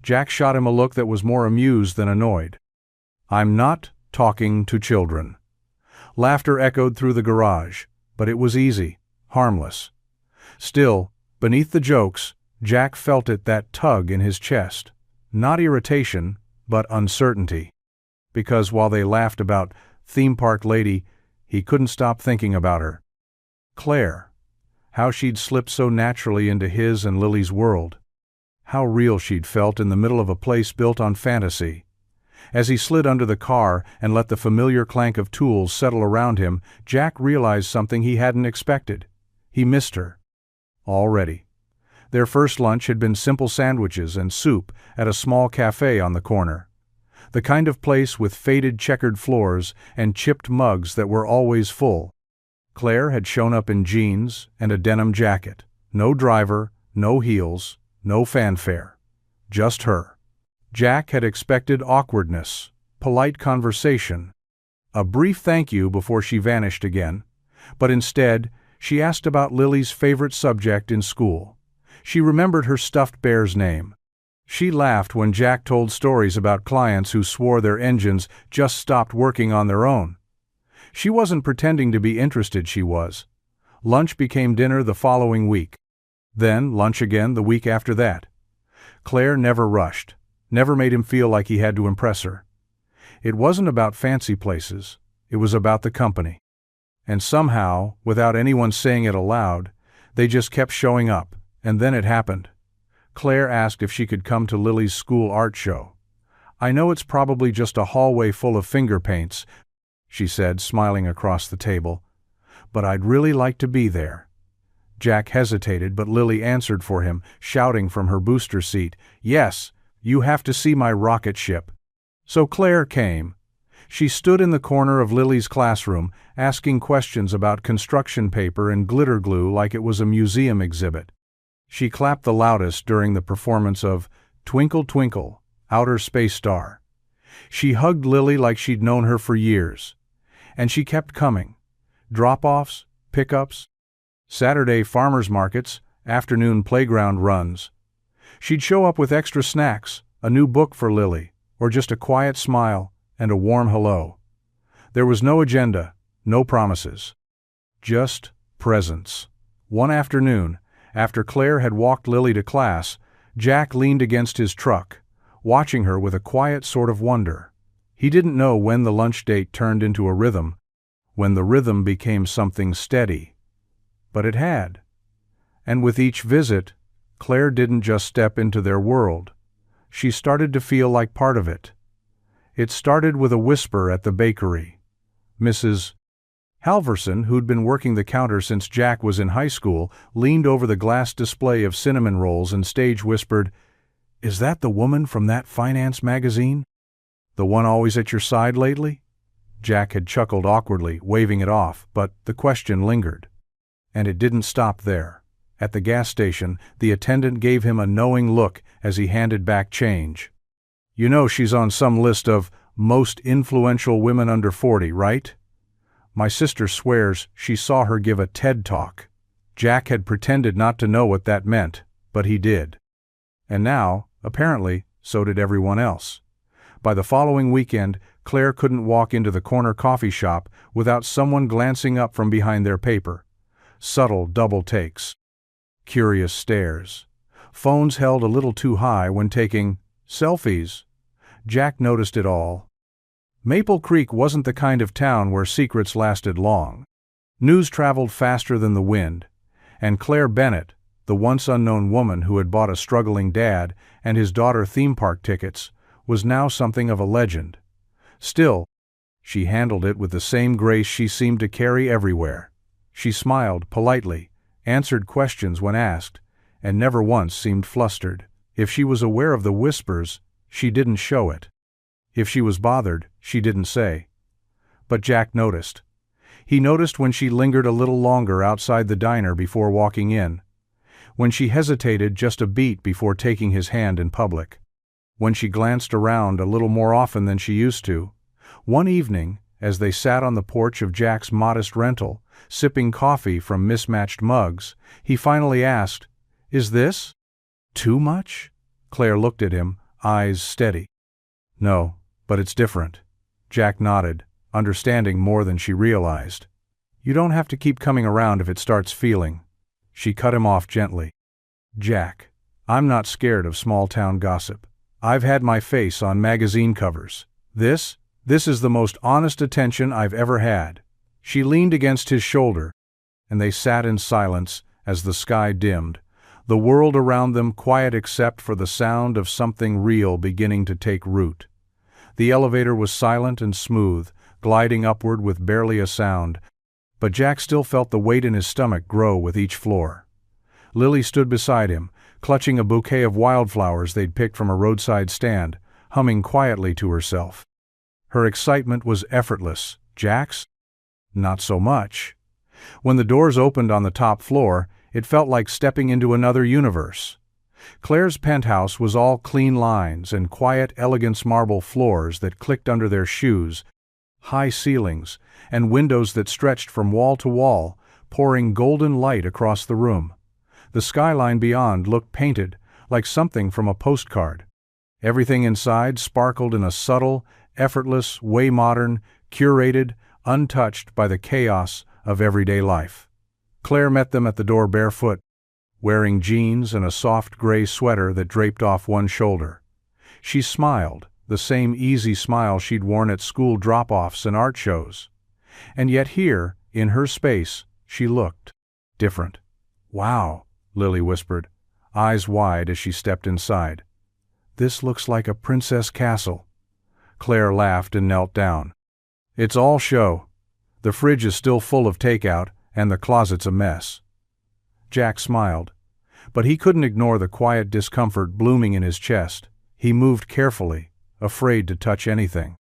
Jack shot him a look that was more amused than annoyed. "I'm not talking to children." Laughter echoed through the garage, but it was easy, harmless. Still, beneath the jokes, Jack felt that tug in his chest. Not irritation, but uncertainty. Because while they laughed about theme park lady, he couldn't stop thinking about her. Claire. How she'd slipped so naturally into his and Lily's world. How real she'd felt in the middle of a place built on fantasy. As he slid under the car and let the familiar clank of tools settle around him, Jack realized something he hadn't expected. He missed her. Already. Their first lunch had been simple sandwiches and soup at a small cafe on the corner. The kind of place with faded checkered floors and chipped mugs that were always full. Claire had shown up in jeans and a denim jacket. No driver, no heels, no fanfare. Just her. Jack had expected awkwardness, polite conversation, a brief thank you before she vanished again, but instead, she asked about Lily's favorite subject in school. She remembered her stuffed bear's name. She laughed when Jack told stories about clients who swore their engines just stopped working on their own. She wasn't pretending to be interested, she was. Lunch became dinner the following week. Then lunch again the week after that. Claire never rushed, never made him feel like he had to impress her. It wasn't about fancy places, it was about the company. And somehow, without anyone saying it aloud, they just kept showing up, and then it happened. Claire asked if she could come to Lily's school art show. "I know it's probably just a hallway full of finger paints," she said, smiling across the table, "but I'd really like to be there." Jack hesitated, but Lily answered for him, shouting from her booster seat, "Yes, you have to see my rocket ship." So Claire came. She stood in the corner of Lily's classroom, asking questions about construction paper and glitter glue like it was a museum exhibit. She clapped the loudest during the performance of Twinkle Twinkle, Outer Space Star. She hugged Lily like she'd known her for years. And she kept coming. Drop-offs, pickups, Saturday farmers markets, afternoon playground runs. She'd show up with extra snacks, a new book for Lily, or just a quiet smile and a warm hello. There was no agenda, no promises. Just presence. One afternoon, after Claire had walked Lily to class, Jack leaned against his truck, watching her with a quiet sort of wonder. He didn't know when the lunch date turned into a rhythm, when the rhythm became something steady. But it had. And with each visit, Claire didn't just step into their world. She started to feel like part of it. It started with a whisper at the bakery. Mrs. Halverson, who'd been working the counter since Jack was in high school, leaned over the glass display of cinnamon rolls and stage whispered, "Is that the woman from that finance magazine? The one always at your side lately?" Jack had chuckled awkwardly, waving it off, but the question lingered. And it didn't stop there. At the gas station, the attendant gave him a knowing look as he handed back change. "You know she's on some list of most influential women under 40, right? My sister swears she saw her give a TED Talk." Jack had pretended not to know what that meant, but he did. And now, apparently, so did everyone else. By the following weekend, Claire couldn't walk into the corner coffee shop without someone glancing up from behind their paper. Subtle double takes. Curious stares. Phones held a little too high when taking selfies. Jack noticed it all. Maple Creek wasn't the kind of town where secrets lasted long. News traveled faster than the wind, and Claire Bennett, the once unknown woman who had bought a struggling dad and his daughter theme park tickets, was now something of a legend. Still, she handled it with the same grace she seemed to carry everywhere. She smiled politely, answered questions when asked, and never once seemed flustered. If she was aware of the whispers, she didn't show it. If she was bothered, she didn't say. But Jack noticed. He noticed when she lingered a little longer outside the diner before walking in, when she hesitated just a beat before taking his hand in public, when she glanced around a little more often than she used to. One evening, as they sat on the porch of Jack's modest rental, sipping coffee from mismatched mugs, he finally asked, "Is this too much?" Claire looked at him, eyes steady. "No, but it's different." Jack nodded, understanding more than she realized. "You don't have to keep coming around if it starts feeling." She cut him off gently. "Jack, I'm not scared of small-town gossip. I've had my face on magazine covers. This is the most honest attention I've ever had." She leaned against his shoulder, and they sat in silence as the sky dimmed, the world around them quiet except for the sound of something real beginning to take root. The elevator was silent and smooth, gliding upward with barely a sound, but Jack still felt the weight in his stomach grow with each floor. Lily stood beside him, clutching a bouquet of wildflowers they'd picked from a roadside stand, humming quietly to herself. Her excitement was effortless. Jack's? Not so much. When the doors opened on the top floor, it felt like stepping into another universe. Claire's penthouse was all clean lines and quiet, elegant marble floors that clicked under their shoes, high ceilings, and windows that stretched from wall to wall, pouring golden light across the room. The skyline beyond looked painted, like something from a postcard. Everything inside sparkled in a subtle, effortless way, modern, curated, untouched by the chaos of everyday life. Claire met them at the door barefoot, wearing jeans and a soft gray sweater that draped off one shoulder. She smiled, the same easy smile she'd worn at school drop-offs and art shows. And yet here, in her space, she looked different. "Wow," Lily whispered, eyes wide as she stepped inside. "This looks like a princess castle." Claire laughed and knelt down. "It's all show. The fridge is still full of takeout, and the closet's a mess." Jack smiled, but he couldn't ignore the quiet discomfort blooming in his chest. He moved carefully, afraid to touch anything.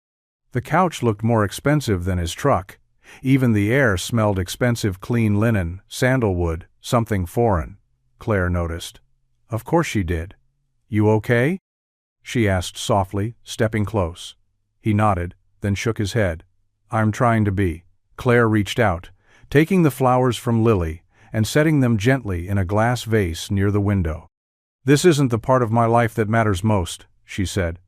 The couch looked more expensive than his truck. Even the air smelled expensive clean linen, sandalwood, something foreign, Claire noticed. Of course she did. "You okay?" she asked softly, stepping close. He nodded, then shook his head. "I'm trying to be." Claire reached out, taking the flowers from Lily and setting them gently in a glass vase near the window. "This isn't the part of my life that matters most," she said.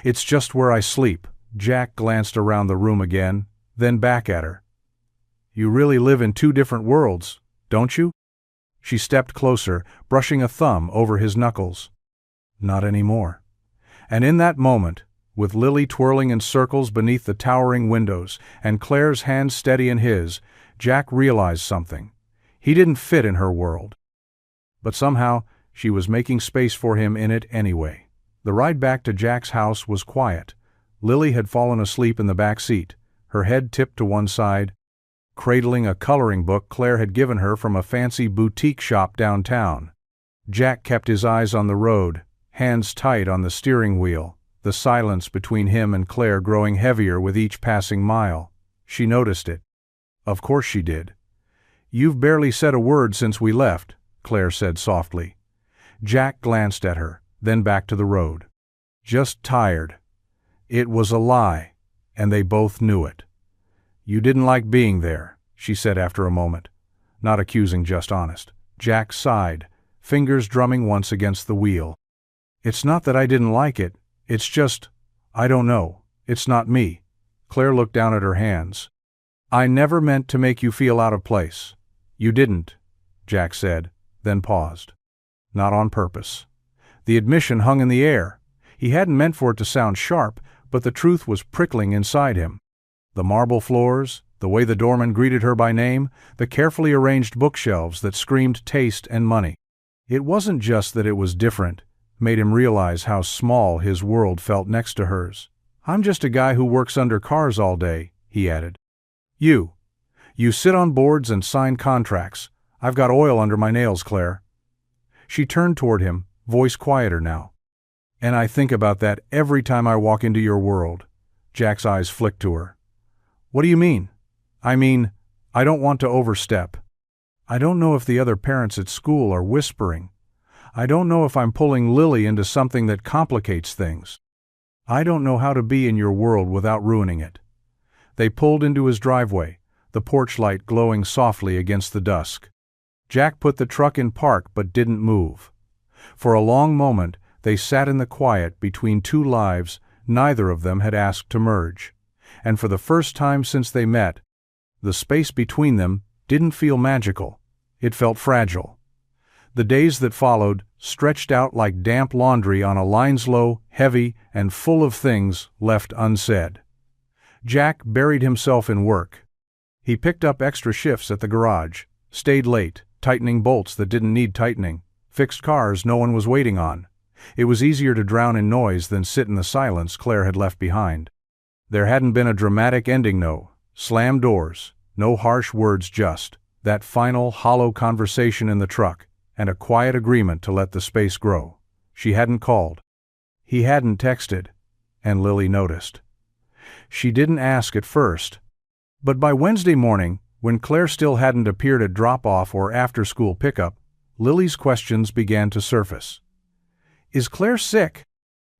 "It's just where I sleep." Jack glanced around the room again, then back at her. "You really live in two different worlds, don't you?" She stepped closer, brushing a thumb over his knuckles. "Not anymore." And in that moment, with Lily twirling in circles beneath the towering windows and Claire's hand steady in his, Jack realized something. He didn't fit in her world. But somehow, she was making space for him in it anyway. The ride back to Jack's house was quiet. Lily had fallen asleep in the back seat, her head tipped to one side, cradling a coloring book Claire had given her from a fancy boutique shop downtown. Jack kept his eyes on the road, hands tight on the steering wheel, the silence between him and Claire growing heavier with each passing mile. She noticed it. Of course she did. "You've barely said a word since we left," Claire said softly. Jack glanced at her, then back to the road. "Just tired." It was a lie, and they both knew it. "You didn't like being there," she said after a moment. Not accusing, just honest. Jack sighed, fingers drumming once against the wheel. "It's not that I didn't like it, it's just, I don't know, it's not me." Claire looked down at her hands. "I never meant to make you feel out of place." "You didn't," Jack said, then paused. Not on purpose. The admission hung in the air. He hadn't meant for it to sound sharp, but the truth was prickling inside him. The marble floors, the way the doorman greeted her by name, the carefully arranged bookshelves that screamed taste and money. It wasn't just that it was different, made him realize how small his world felt next to hers. "I'm just a guy who works under cars all day," he added. You sit on boards and sign contracts. I've got oil under my nails, Claire." She turned toward him, voice quieter now. "And I think about that every time I walk into your world." Jack's eyes flicked to her. "What do you mean?" "I mean, I don't want to overstep. I don't know if the other parents at school are whispering. I don't know if I'm pulling Lily into something that complicates things. I don't know how to be in your world without ruining it." They pulled into his driveway, the porch light glowing softly against the dusk. Jack put the truck in park but didn't move. For a long moment, they sat in the quiet between two lives neither of them had asked to merge. And for the first time since they met, the space between them didn't feel magical. It felt fragile. The days that followed stretched out like damp laundry on a lineslow, heavy, and full of things left unsaid. Jack buried himself in work. He picked up extra shifts at the garage, stayed late, tightening bolts that didn't need tightening, fixed cars no one was waiting on. It was easier to drown in noise than sit in the silence Claire had left behind. There hadn't been a dramatic ending, no slammed doors, no harsh words, just that final, hollow conversation in the truck, and a quiet agreement to let the space grow. She hadn't called. He hadn't texted, and Lily noticed. She didn't ask at first. But by Wednesday morning, when Claire still hadn't appeared at drop-off or after-school pickup, Lily's questions began to surface. "Is Claire sick?"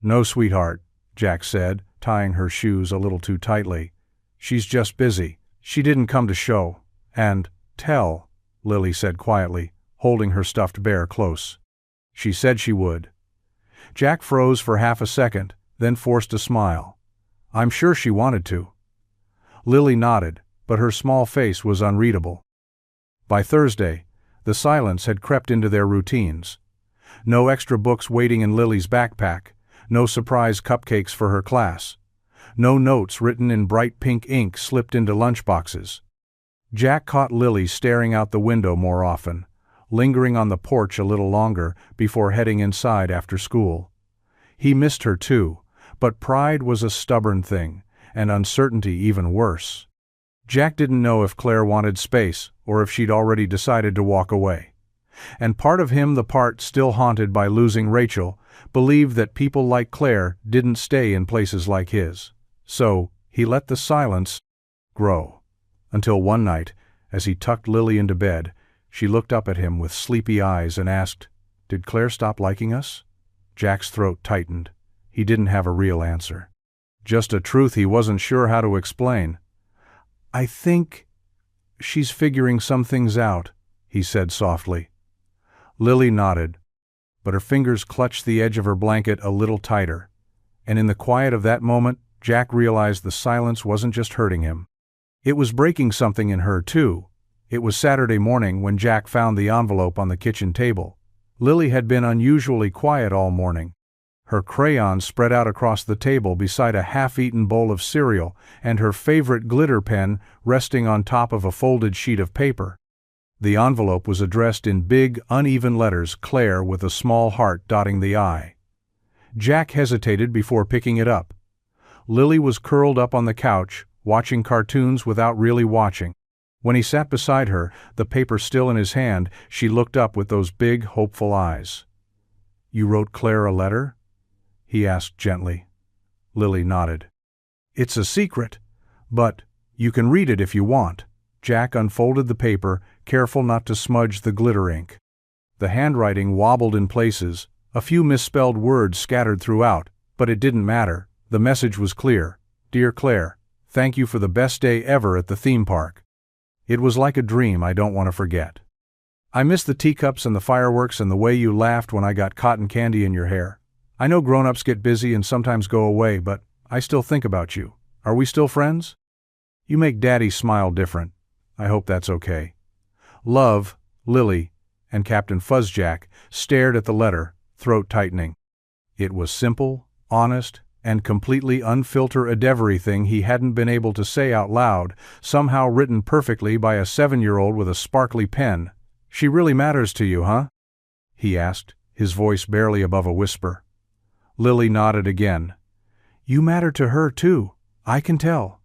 "No, sweetheart," Jack said, tying her shoes a little too tightly. "She's just busy. She didn't come to show and tell," Lily said quietly, holding her stuffed bear close. "She said she would." Jack froze for half a second, then forced a smile. "I'm sure she wanted to." Lily nodded, but her small face was unreadable. By Thursday, the silence had crept into their routines. No extra books waiting in Lily's backpack, no surprise cupcakes for her class, no notes written in bright pink ink slipped into lunchboxes. Jack caught Lily staring out the window more often, lingering on the porch a little longer before heading inside after school. He missed her too, but pride was a stubborn thing, and uncertainty even worse. Jack didn't know if Claire wanted space or if she'd already decided to walk away. And part of him, the part still haunted by losing Rachel, believed that people like Claire didn't stay in places like his. So, he let the silence grow. Until one night, as he tucked Lily into bed, she looked up at him with sleepy eyes and asked, "Did Claire stop liking us?" Jack's throat tightened. He didn't have a real answer. Just a truth he wasn't sure how to explain. "I think she's figuring some things out," he said softly. Lily nodded, but her fingers clutched the edge of her blanket a little tighter. And in the quiet of that moment, Jack realized the silence wasn't just hurting him. It was breaking something in her, too. It was Saturday morning when Jack found the envelope on the kitchen table. Lily had been unusually quiet all morning. her crayons spread out across the table beside a half-eaten bowl of cereal, and her favorite glitter pen resting on top of a folded sheet of paper. The envelope was addressed in big, uneven letters, Claire, with a small heart dotting the I. Jack hesitated before picking it up. Lily was curled up on the couch, watching cartoons without really watching. When he sat beside her, the paper still in his hand, she looked up with those big, hopeful eyes. "You wrote Claire a letter?" he asked gently. Lily nodded. "It's a secret, but you can read it if you want." Jack unfolded the paper, careful not to smudge the glitter ink. The handwriting wobbled in places, a few misspelled words scattered throughout, but it didn't matter. The message was clear. "Dear Claire, thank you for the best day ever at the theme park. It was like a dream I don't want to forget. I miss the teacups and the fireworks and the way you laughed when I got cotton candy in your hair. I know grown-ups get busy and sometimes go away, but I still think about you. Are we still friends? You make Daddy smile different. I hope that's okay. Love, Lily," and Captain Fuzzjack stared at the letter, throat tightening. It was simple, honest, and completely unfiltered everything he hadn't been able to say out loud, somehow written perfectly by a 7-year-old with a sparkly pen. "She really matters to you, huh?" he asked, his voice barely above a whisper. Lily nodded again. "You matter to her, too. I can tell."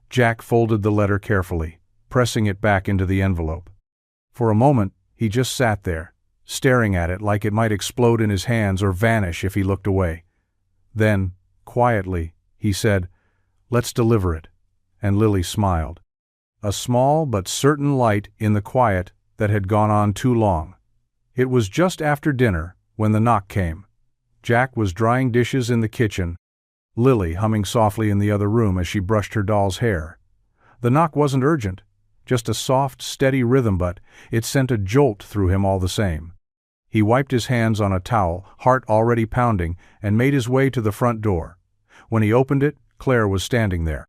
Jack folded the letter carefully, pressing it back into the envelope. For a moment, he just sat there, staring at it like it might explode in his hands or vanish if he looked away. Then, quietly, he said, "Let's deliver it," and Lily smiled. A small but certain light in the quiet that had gone on too long. It was just after dinner when the knock came. Jack was drying dishes in the kitchen, Lily humming softly in the other room as she brushed her doll's hair. The knock wasn't urgent, just a soft, steady rhythm, but it sent a jolt through him all the same. He wiped his hands on a towel, heart already pounding, and made his way to the front door. When he opened it, Claire was standing there.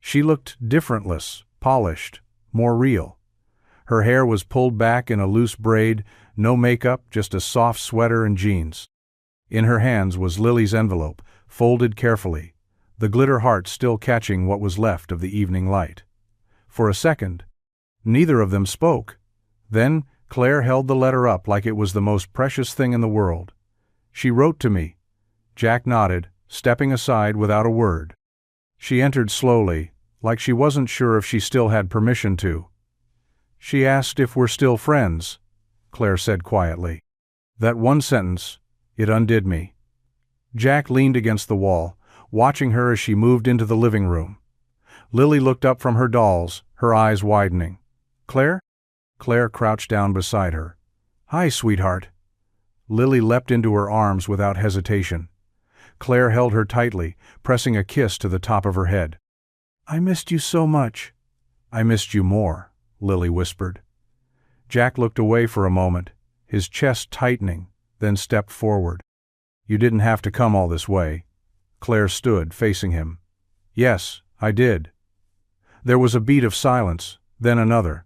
She looked differentless, polished, more real. Her hair was pulled back in a loose braid, no makeup, just a soft sweater and jeans. In her hands was Lily's envelope, folded carefully, the glitter heart still catching what was left of the evening light. For a second, neither of them spoke. Then Claire held the letter up like it was the most precious thing in the world. "She wrote to me." Jack nodded, stepping aside without a word. She entered slowly, like she wasn't sure if she still had permission to. "She asked if we're still friends," Claire said quietly. That one sentence, it undid me. Jack leaned against the wall, watching her as she moved into the living room. Lily looked up from her dolls, her eyes widening. "Claire?" Claire crouched down beside her. "Hi, sweetheart." Lily leapt into her arms without hesitation. Claire held her tightly, pressing a kiss to the top of her head. "I missed you so much." "I missed you more," Lily whispered. Jack looked away for a moment, his chest tightening, then stepped forward. "You didn't have to come all this way." Claire stood, facing him. "Yes, I did." There was a beat of silence, then another.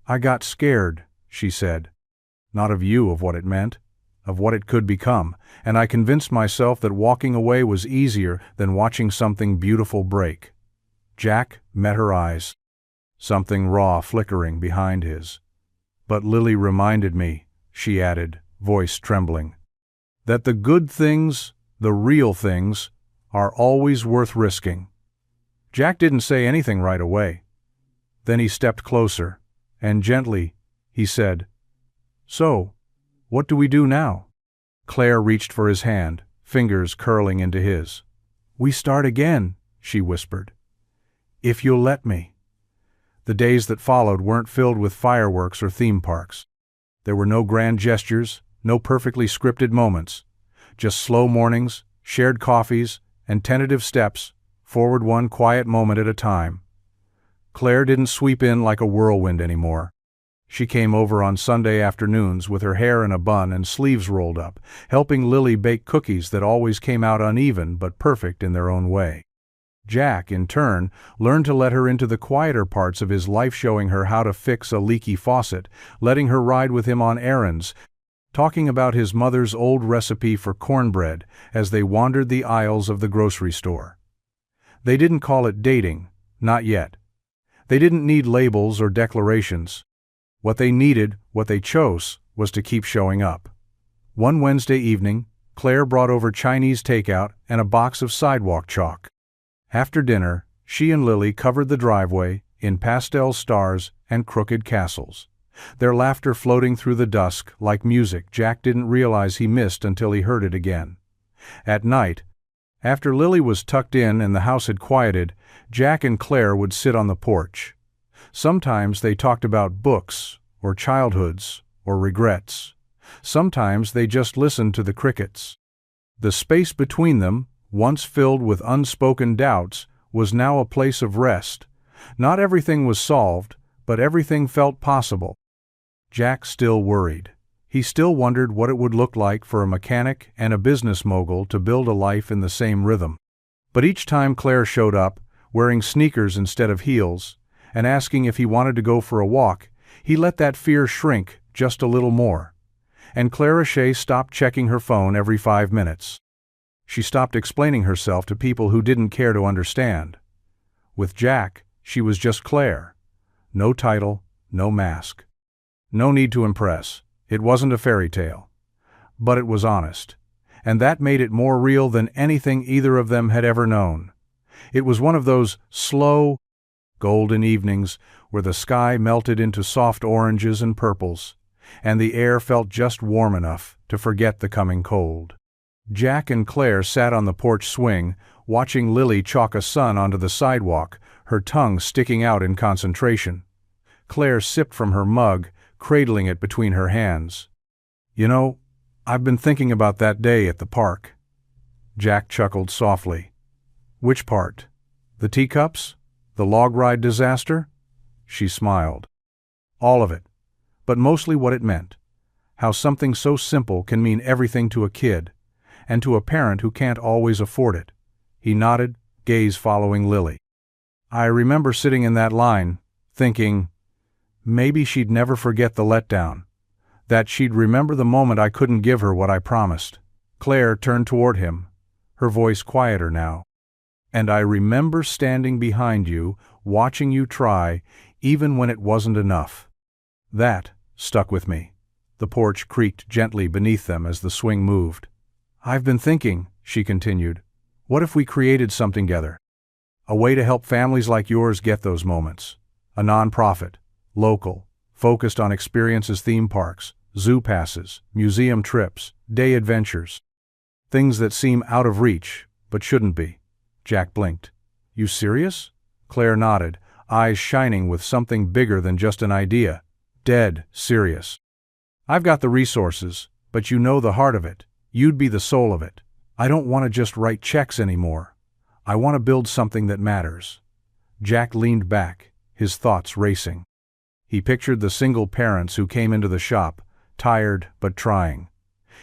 "I got scared," she said. "Not of you, of what it meant, of what it could become, and I convinced myself that walking away was easier than watching something beautiful break." Jack met her eyes, something raw flickering behind his. "But Lily reminded me," she added, voice trembling, "that the good things, the real things, are always worth risking." Jack didn't say anything right away. Then he stepped closer, and gently, he said, "So, what do we do now?" Claire reached for his hand, fingers curling into his. "We start again," she whispered. "If you'll let me." The days that followed weren't filled with fireworks or theme parks. There were no grand gestures, no perfectly scripted moments, just slow mornings, shared coffees, and tentative steps, forward one quiet moment at a time. Claire didn't sweep in like a whirlwind anymore. She came over on Sunday afternoons with her hair in a bun and sleeves rolled up, helping Lily bake cookies that always came out uneven but perfect in their own way. Jack, in turn, learned to let her into the quieter parts of his life, showing her how to fix a leaky faucet, letting her ride with him on errands, talking about his mother's old recipe for cornbread as they wandered the aisles of the grocery store. They didn't call it dating, not yet. They didn't need labels or declarations. What they needed, what they chose, was to keep showing up. One Wednesday evening, Claire brought over Chinese takeout and a box of sidewalk chalk. After dinner, she and Lily covered the driveway in pastel stars and crooked castles, their laughter floating through the dusk like music Jack didn't realize he missed until he heard it again. At night, after Lily was tucked in and the house had quieted, Jack and Claire would sit on the porch. Sometimes they talked about books, or childhoods, or regrets. Sometimes they just listened to the crickets. The space between them, once filled with unspoken doubts, was now a place of rest. Not everything was solved, but everything felt possible. Jack still worried. He still wondered what it would look like for a mechanic and a business mogul to build a life in the same rhythm. But each time Claire showed up, wearing sneakers instead of heels, and asking if he wanted to go for a walk, he let that fear shrink just a little more. And Clara Shea stopped checking her phone every 5 minutes. She stopped explaining herself to people who didn't care to understand. With Jack, she was just Claire. No title, no mask. No need to impress. It wasn't a fairy tale. But it was honest. And that made it more real than anything either of them had ever known. It was one of those slow, golden evenings where the sky melted into soft oranges and purples, and the air felt just warm enough to forget the coming cold. Jack and Claire sat on the porch swing, watching Lily chalk a sun onto the sidewalk, her tongue sticking out in concentration. Claire sipped from her mug, cradling it between her hands. "You know, I've been thinking about that day at the park." Jack chuckled softly. "Which part? The teacups? The log ride disaster?" She smiled. "All of it. But mostly what it meant. How something so simple can mean everything to a kid, and to a parent who can't always afford it." He nodded, gaze following Lily. "I remember sitting in that line, thinking, maybe she'd never forget the letdown. That she'd remember the moment I couldn't give her what I promised." Claire turned toward him, her voice quieter now. "And I remember standing behind you, watching you try, even when it wasn't enough." That stuck with me. The porch creaked gently beneath them as the swing moved. "I've been thinking," she continued, "what if we created something together? A way to help families like yours get those moments. A nonprofit, local, focused on experiences, theme parks, zoo passes, museum trips, day adventures. Things that seem out of reach, but shouldn't be." Jack blinked. "You serious?" Claire nodded, eyes shining with something bigger than just an idea. "Dead serious. I've got the resources, but you know the heart of it. You'd be the soul of it. I don't want to just write checks anymore. I want to build something that matters." Jack leaned back, his thoughts racing. He pictured the single parents who came into the shop, tired but trying.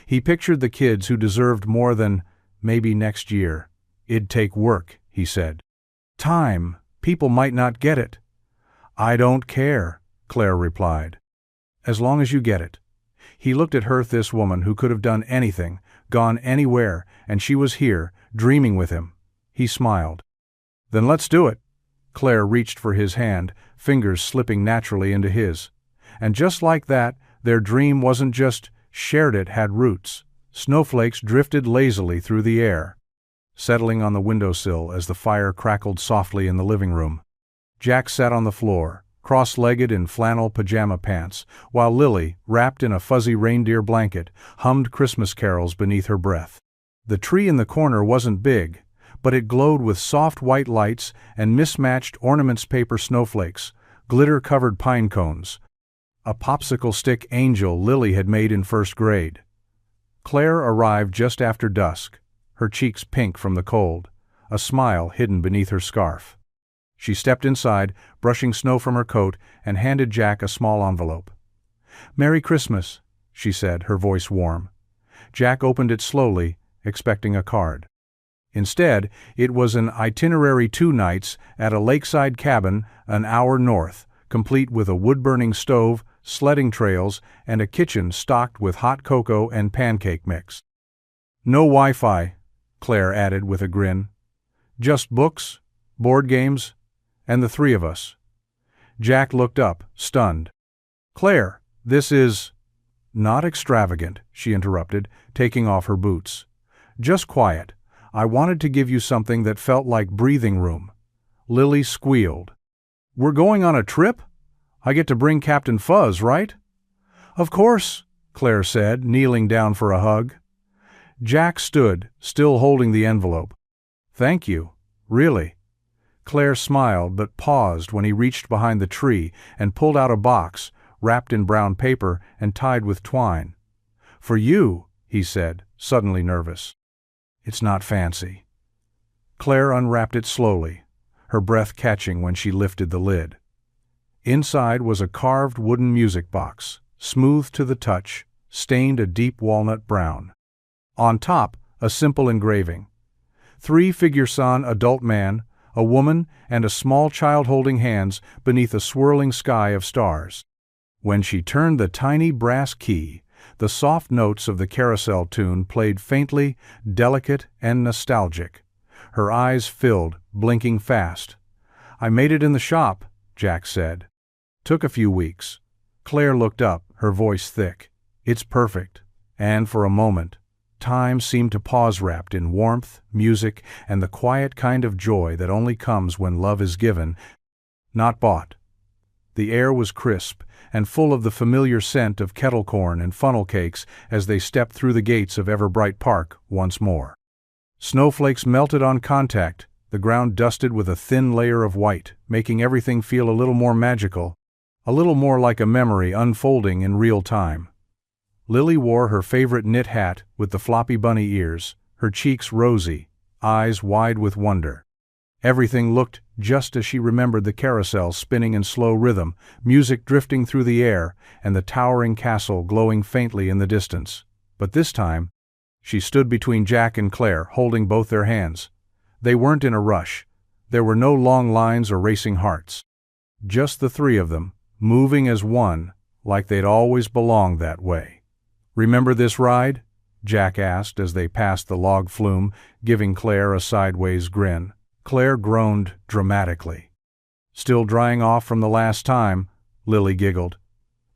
He pictured the kids who deserved more than, maybe next year. "It'd take work," he said. "Time. People might not get it." "I don't care," Claire replied. "As long as you get it." He looked at her, this woman who could have done anything, gone anywhere, and she was here, dreaming with him. He smiled. "Then let's do it." Claire reached for his hand, fingers slipping naturally into his. And just like that, their dream wasn't just shared, it had roots. Snowflakes drifted lazily through the air, settling on the windowsill as the fire crackled softly in the living room. Jack sat on the floor, cross-legged in flannel pajama pants, while Lily, wrapped in a fuzzy reindeer blanket, hummed Christmas carols beneath her breath. The tree in the corner wasn't big, but it glowed with soft white lights and mismatched ornaments, paper snowflakes, glitter-covered pine cones. A popsicle stick angel Lily had made in first grade. Claire arrived just after dusk, her cheeks pink from the cold, a smile hidden beneath her scarf. She stepped inside, brushing snow from her coat, and handed Jack a small envelope. "Merry Christmas," she said, her voice warm. Jack opened it slowly, expecting a card. Instead, it was an itinerary 2 nights at a lakeside cabin an hour north, complete with a wood-burning stove, sledding trails, and a kitchen stocked with hot cocoa and pancake mix. "No Wi-Fi," Claire added with a grin. "Just books, board games, and the three of us." Jack looked up, stunned. "Claire, this is—" "Not extravagant," she interrupted, taking off her boots. "Just quiet. I wanted to give you something that felt like breathing room." Lily squealed. "We're going on a trip? I get to bring Captain Fuzz, right?" "Of course," Claire said, kneeling down for a hug. Jack stood, still holding the envelope. "Thank you. Really." Claire smiled but paused when he reached behind the tree and pulled out a box, wrapped in brown paper and tied with twine. "For you," he said, suddenly nervous. "It's not fancy." Claire unwrapped it slowly, her breath catching when she lifted the lid. Inside was a carved wooden music box, smooth to the touch, stained a deep walnut brown. On top, a simple engraving. 3-figure-son adult man, a woman, and a small child holding hands beneath a swirling sky of stars. When she turned the tiny brass key, the soft notes of the carousel tune played faintly, delicate and nostalgic. Her eyes filled, blinking fast. "I made it in the shop," Jack said. "Took a few weeks." Claire looked up, her voice thick. "It's perfect." And for a moment, time seemed to pause, wrapped in warmth, music, and the quiet kind of joy that only comes when love is given, not bought. The air was crisp and full of the familiar scent of kettle corn and funnel cakes as they stepped through the gates of Everbright Park once more. Snowflakes melted on contact, the ground dusted with a thin layer of white, making everything feel a little more magical, a little more like a memory unfolding in real time. Lily wore her favorite knit hat with the floppy bunny ears, her cheeks rosy, eyes wide with wonder. Everything looked just as she remembered, the carousel spinning in slow rhythm, music drifting through the air, and the towering castle glowing faintly in the distance. But this time, she stood between Jack and Claire, holding both their hands. They weren't in a rush. There were no long lines or racing hearts. Just the three of them, moving as one, like they'd always belonged that way. "Remember this ride?" Jack asked as they passed the log flume, giving Claire a sideways grin. Claire groaned dramatically. "Still drying off from the last time," Lily giggled.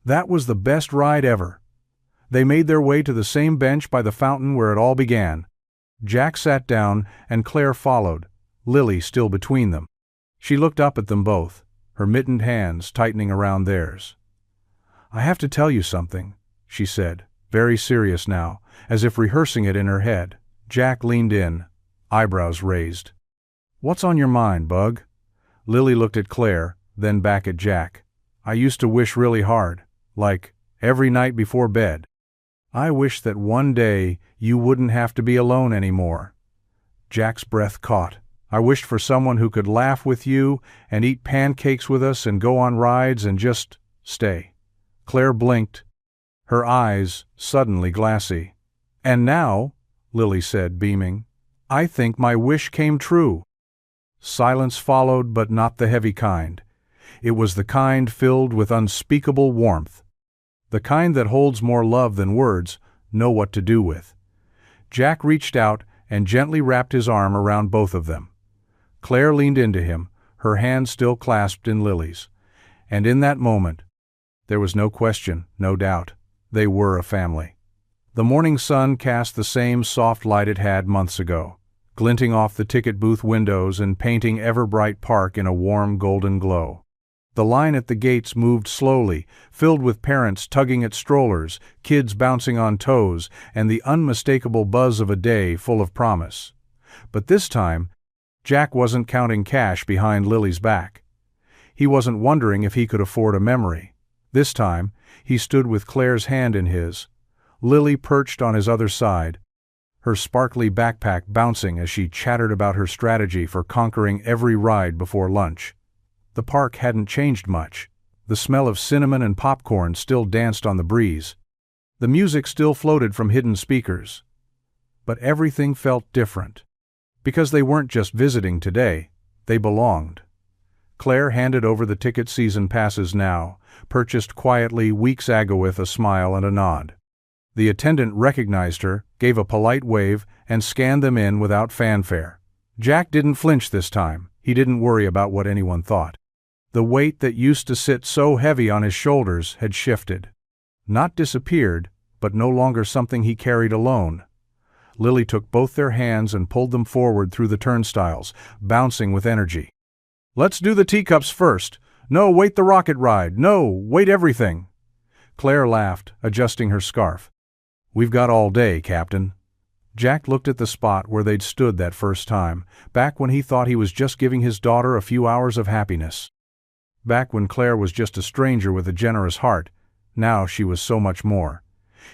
"That was the best ride ever." They made their way to the same bench by the fountain where it all began. Jack sat down and Claire followed, Lily still between them. She looked up at them both, her mittened hands tightening around theirs. "I have to tell you something," she said, very serious now, as if rehearsing it in her head. Jack leaned in, eyebrows raised. "What's on your mind, Bug?" Lily looked at Claire, then back at Jack. "I used to wish really hard, like every night before bed. I wish that one day you wouldn't have to be alone anymore." Jack's breath caught. "I wished for someone who could laugh with you and eat pancakes with us and go on rides and just stay." Claire blinked, her eyes suddenly glassy. "And now," Lily said, beaming, "I think my wish came true." Silence followed, but not the heavy kind. It was the kind filled with unspeakable warmth. The kind that holds more love than words know what to do with. Jack reached out and gently wrapped his arm around both of them. Claire leaned into him, her hand still clasped in Lily's. And in that moment, there was no question, no doubt. They were a family. The morning sun cast the same soft light it had months ago, glinting off the ticket booth windows and painting Everbright Park in a warm golden glow. The line at the gates moved slowly, filled with parents tugging at strollers, kids bouncing on toes, and the unmistakable buzz of a day full of promise. But this time, Jack wasn't counting cash behind Lily's back. He wasn't wondering if he could afford a memory. This time, he stood with Claire's hand in his, Lily perched on his other side, her sparkly backpack bouncing as she chattered about her strategy for conquering every ride before lunch. The park hadn't changed much. The smell of cinnamon and popcorn still danced on the breeze. The music still floated from hidden speakers. But everything felt different. Because they weren't just visiting today, they belonged. Claire handed over the ticket season passes now, purchased quietly weeks ago with a smile and a nod. The attendant recognized her, gave a polite wave, and scanned them in without fanfare. Jack didn't flinch this time. He didn't worry about what anyone thought. The weight that used to sit so heavy on his shoulders had shifted. Not disappeared, but no longer something he carried alone. Lily took both their hands and pulled them forward through the turnstiles, bouncing with energy. "Let's do the teacups first. No, wait the rocket ride. No, wait everything." Claire laughed, adjusting her scarf. "We've got all day, Captain." Jack looked at the spot where they'd stood that first time, back when he thought he was just giving his daughter a few hours of happiness. Back when Claire was just a stranger with a generous heart, now she was so much more.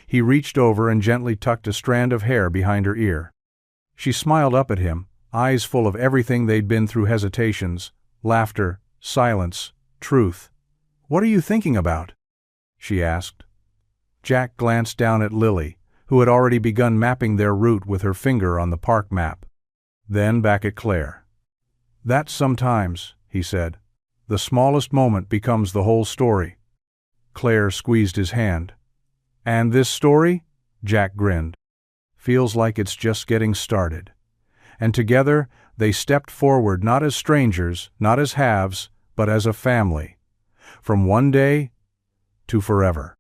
He reached over and gently tucked a strand of hair behind her ear. She smiled up at him, eyes full of everything they'd been through: hesitations, laughter, silence, truth. "What are you thinking about?" she asked. Jack glanced down at Lily, who had already begun mapping their route with her finger on the park map. Then back at Claire. "That sometimes," he said, "the smallest moment becomes the whole story." Claire squeezed his hand. "And this story?" Jack grinned. "Feels like it's just getting started." And together they stepped forward, not as strangers, not as halves, but as a family. From one day to forever.